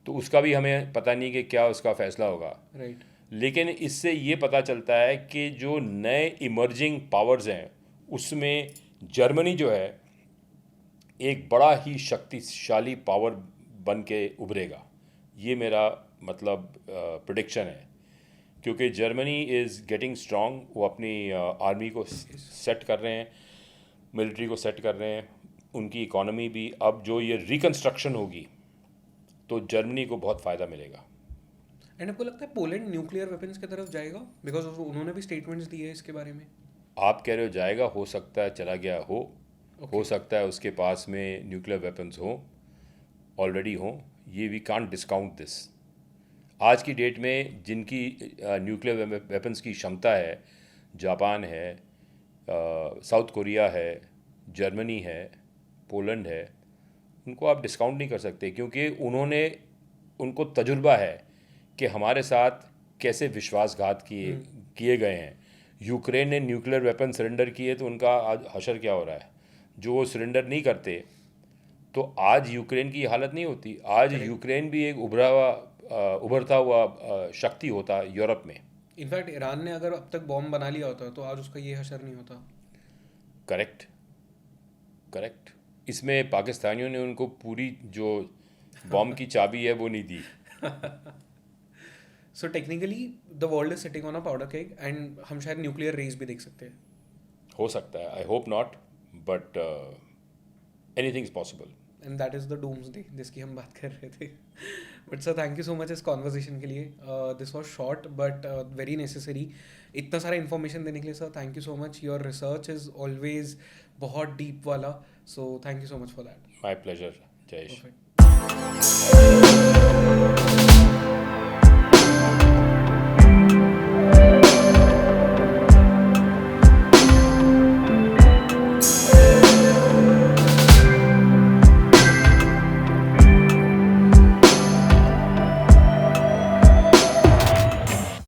तो उसका भी हमें पता नहीं कि क्या उसका फैसला होगा। राइट। लेकिन इससे ये पता चलता है कि जो नए इमर्जिंग पावर्स हैं उसमें जर्मनी जो है एक बड़ा ही शक्तिशाली पावर बन के उभरेगा। ये मेरा मतलब प्रेडिक्शन है, क्योंकि जर्मनी इज़ गेटिंग स्ट्रॉन्ग। वो अपनी आर्मी को सेट कर रहे हैं, मिलिट्री को सेट कर रहे हैं, उनकी इकोनॉमी भी। अब जो ये रिकन्स्ट्रक्शन होगी तो जर्मनी को बहुत फ़ायदा मिलेगा। एंड आपको लगता है पोलैंड न्यूक्लियर वेपन्स की तरफ जाएगा? बिकॉज उन्होंने भी स्टेटमेंट्स दिए हैं इसके बारे में। आप कह रहे हो जाएगा, हो सकता है चला गया हो सकता है उसके पास में न्यूक्लियर वेपन्स हो, ऑलरेडी हो। ये वी कांट डिस्काउंट दिस। आज की डेट में जिनकी न्यूक्लियर वेपन्स की क्षमता है, जापान है, साउथ कोरिया है, जर्मनी है, पोलैंड है, उनको आप डिस्काउंट नहीं कर सकते, क्योंकि उनको तजुर्बा है कि हमारे साथ कैसे विश्वासघात किए गए हैं। यूक्रेन ने न्यूक्लियर वेपन सरेंडर किए तो उनका आज हशर क्या हो रहा है। जो वो सरेंडर नहीं करते तो आज यूक्रेन की हालत नहीं होती। आज यूक्रेन भी एक उभरता हुआ शक्ति होता यूरोप में। इनफैक्ट ईरान ने अगर अब तक बॉम्ब बना लिया होता तो आज उसका ये हशर नहीं होता। करेक्ट। इसमें पाकिस्तानियों ने उनको पूरी जो बॉम्ब की चाबी है वो नहीं दी। So technically the world is sitting on a powder keg, and हम शायद न्यूक्लियर रेस भी देख सकते हैं। हो सकता है, I hope not, but anything is possible. And that is the doomsday जिसकी हम बात कर रहे थे। But sir thank you so much इस कॉन्वर्सेशन के लिए। This was short but very necessary. इतना सारा इन्फॉर्मेशन देने के लिए sir thank you so much. Your research is always बहुत डीप वाला, so thank you so much for that. My pleasure Jayesh. Perfect.